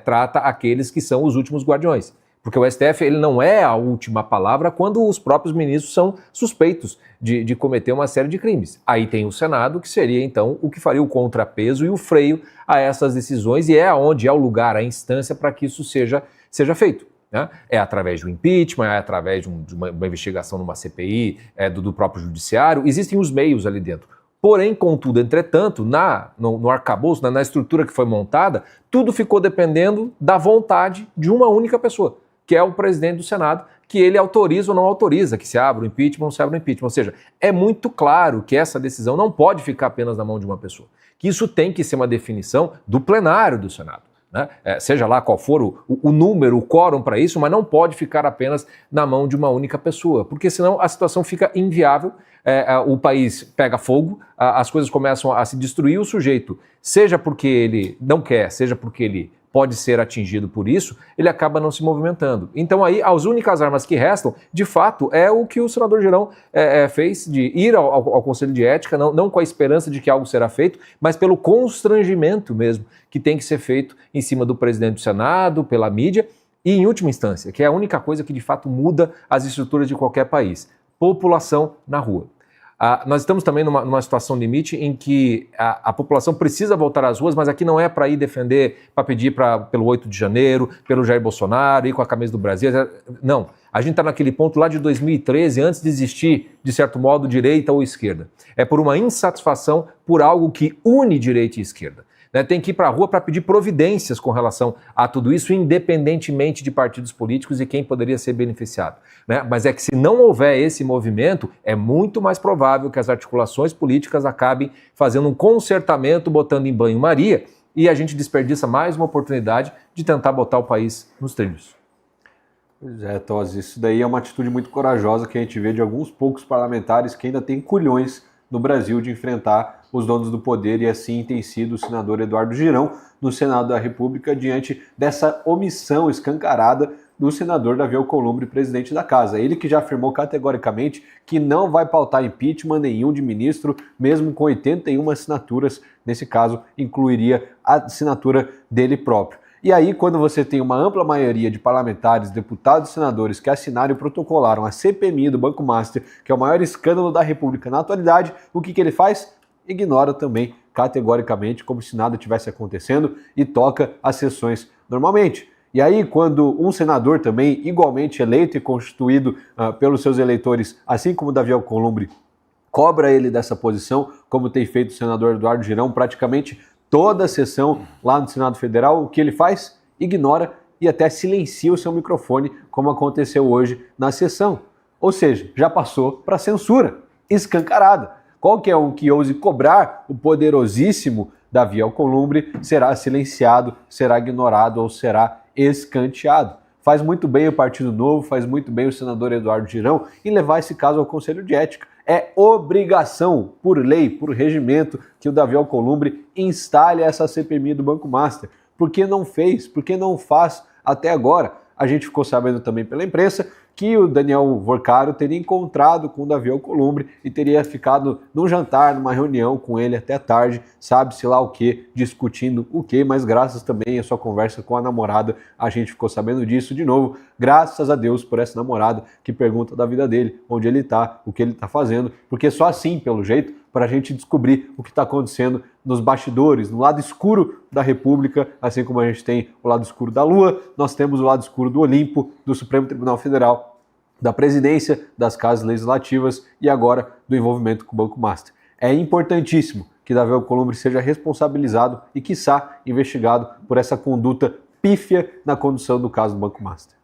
trata aqueles que são os últimos guardiões. Porque o STF ele não é a última palavra quando os próprios ministros são suspeitos de cometer uma série de crimes. Aí tem o Senado, que seria então o que faria o contrapeso e o freio a essas decisões, e é onde é o lugar, a instância para que isso seja feito. Né? É através do impeachment, é através de uma investigação numa CPI, do próprio judiciário, existem os meios ali dentro. Porém, contudo, entretanto, no arcabouço, na estrutura que foi montada, tudo ficou dependendo da vontade de uma única pessoa, que é o presidente do Senado, que ele autoriza ou não autoriza, que se abra o impeachment ou não se abra o impeachment. Ou seja, é muito claro que essa decisão não pode ficar apenas na mão de uma pessoa, que isso tem que ser uma definição do plenário do Senado. Né? Seja lá qual for o número, o quórum para isso, mas não pode ficar apenas na mão de uma única pessoa, porque senão a situação fica inviável, o país pega fogo, as coisas começam a se destruir, o sujeito, seja porque ele não quer, seja porque ele pode ser atingido por isso, ele acaba não se movimentando. Então aí as únicas armas que restam, de fato, é o que o senador Girão fez, de ir ao Conselho de Ética, não com a esperança de que algo será feito, mas pelo constrangimento mesmo que tem que ser feito em cima do presidente do Senado, pela mídia, e em última instância, que é a única coisa que de fato muda as estruturas de qualquer país, população na rua. Nós estamos também numa situação limite em que a população precisa voltar às ruas, mas aqui não é para ir defender, para pedir pelo 8 de janeiro, pelo Jair Bolsonaro, ir com a camisa do Brasil. Não, a gente está naquele ponto lá de 2013, antes de existir, de certo modo, direita ou esquerda. É por uma insatisfação por algo que une direita e esquerda. Né, tem que ir para a rua para pedir providências com relação a tudo isso, independentemente de partidos políticos e quem poderia ser beneficiado. Né? Mas é que se não houver esse movimento, é muito mais provável que as articulações políticas acabem fazendo um concertamento, botando em banho-maria, e a gente desperdiça mais uma oportunidade de tentar botar o país nos trilhos. Pois é, Tosi, isso daí é uma atitude muito corajosa que a gente vê de alguns poucos parlamentares que ainda têm culhões no Brasil de enfrentar os donos do poder, e assim tem sido o senador Eduardo Girão no Senado da República diante dessa omissão escancarada do senador Davi Alcolumbre, presidente da casa. Ele que já afirmou categoricamente que não vai pautar impeachment nenhum de ministro, mesmo com 81 assinaturas, nesse caso incluiria a assinatura dele próprio. E aí, quando você tem uma ampla maioria de parlamentares, deputados e senadores que assinaram e protocolaram a CPMI do Banco Master, que é o maior escândalo da República na atualidade, o que ele faz? Ignora também categoricamente, como se nada tivesse acontecendo, e toca as sessões normalmente. E aí, quando um senador também, igualmente eleito e constituído pelos seus eleitores, assim como Davi Alcolumbre, cobra ele dessa posição, como tem feito o senador Eduardo Girão, praticamente toda a sessão lá no Senado Federal, o que ele faz? Ignora e até silencia o seu microfone, como aconteceu hoje na sessão. Ou seja, já passou para censura, escancarada. Qualquer um que ouse cobrar o poderosíssimo Davi Alcolumbre será silenciado, será ignorado ou será escanteado. Faz muito bem o Partido Novo, faz muito bem o senador Eduardo Girão em levar esse caso ao Conselho de Ética. É obrigação, por lei, por regimento, que o Davi Alcolumbre instale essa CPMI do Banco Master. Por que não fez? Por que não faz até agora? A gente ficou sabendo também pela imprensa que o Daniel Vorcaro teria encontrado com o Davi Alcolumbre e teria ficado num jantar, numa reunião com ele até tarde, sabe-se lá o que, discutindo o que, mas graças também à sua conversa com a namorada, a gente ficou sabendo disso de novo, graças a Deus por essa namorada que pergunta da vida dele, onde ele está, o que ele está fazendo, porque só assim, pelo jeito, para a gente descobrir o que está acontecendo nos bastidores, no lado escuro da República, assim como a gente tem o lado escuro da Lua, nós temos o lado escuro do Olimpo, do Supremo Tribunal Federal, da presidência, das casas legislativas e agora do envolvimento com o Banco Master. É importantíssimo que Davi Alcolumbre seja responsabilizado e, quiçá, investigado por essa conduta pífia na condução do caso do Banco Master.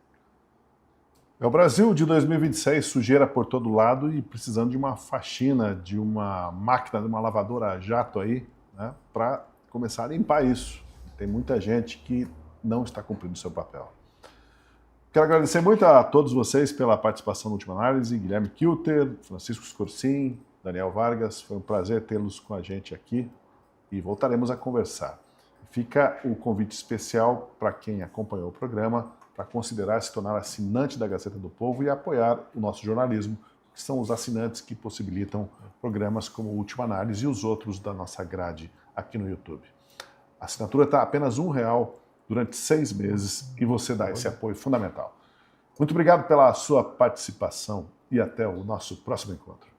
É o Brasil de 2026, sujeira por todo lado e precisando de uma faxina, de uma máquina, de uma lavadora a jato aí, né, para começar a limpar isso. Tem muita gente que não está cumprindo o seu papel. Quero agradecer muito a todos vocês pela participação na Última Análise, Guilherme Kilter, Francisco Scorsin, Daniel Vargas, foi um prazer tê-los com a gente aqui e voltaremos a conversar. Fica o convite especial para quem acompanhou o programa para considerar se tornar assinante da Gazeta do Povo e apoiar o nosso jornalismo, que são os assinantes que possibilitam programas como Última Análise e os outros da nossa grade aqui no YouTube. A assinatura está apenas R$1 durante 6 meses e você dá esse apoio fundamental. Muito obrigado pela sua participação e até o nosso próximo encontro.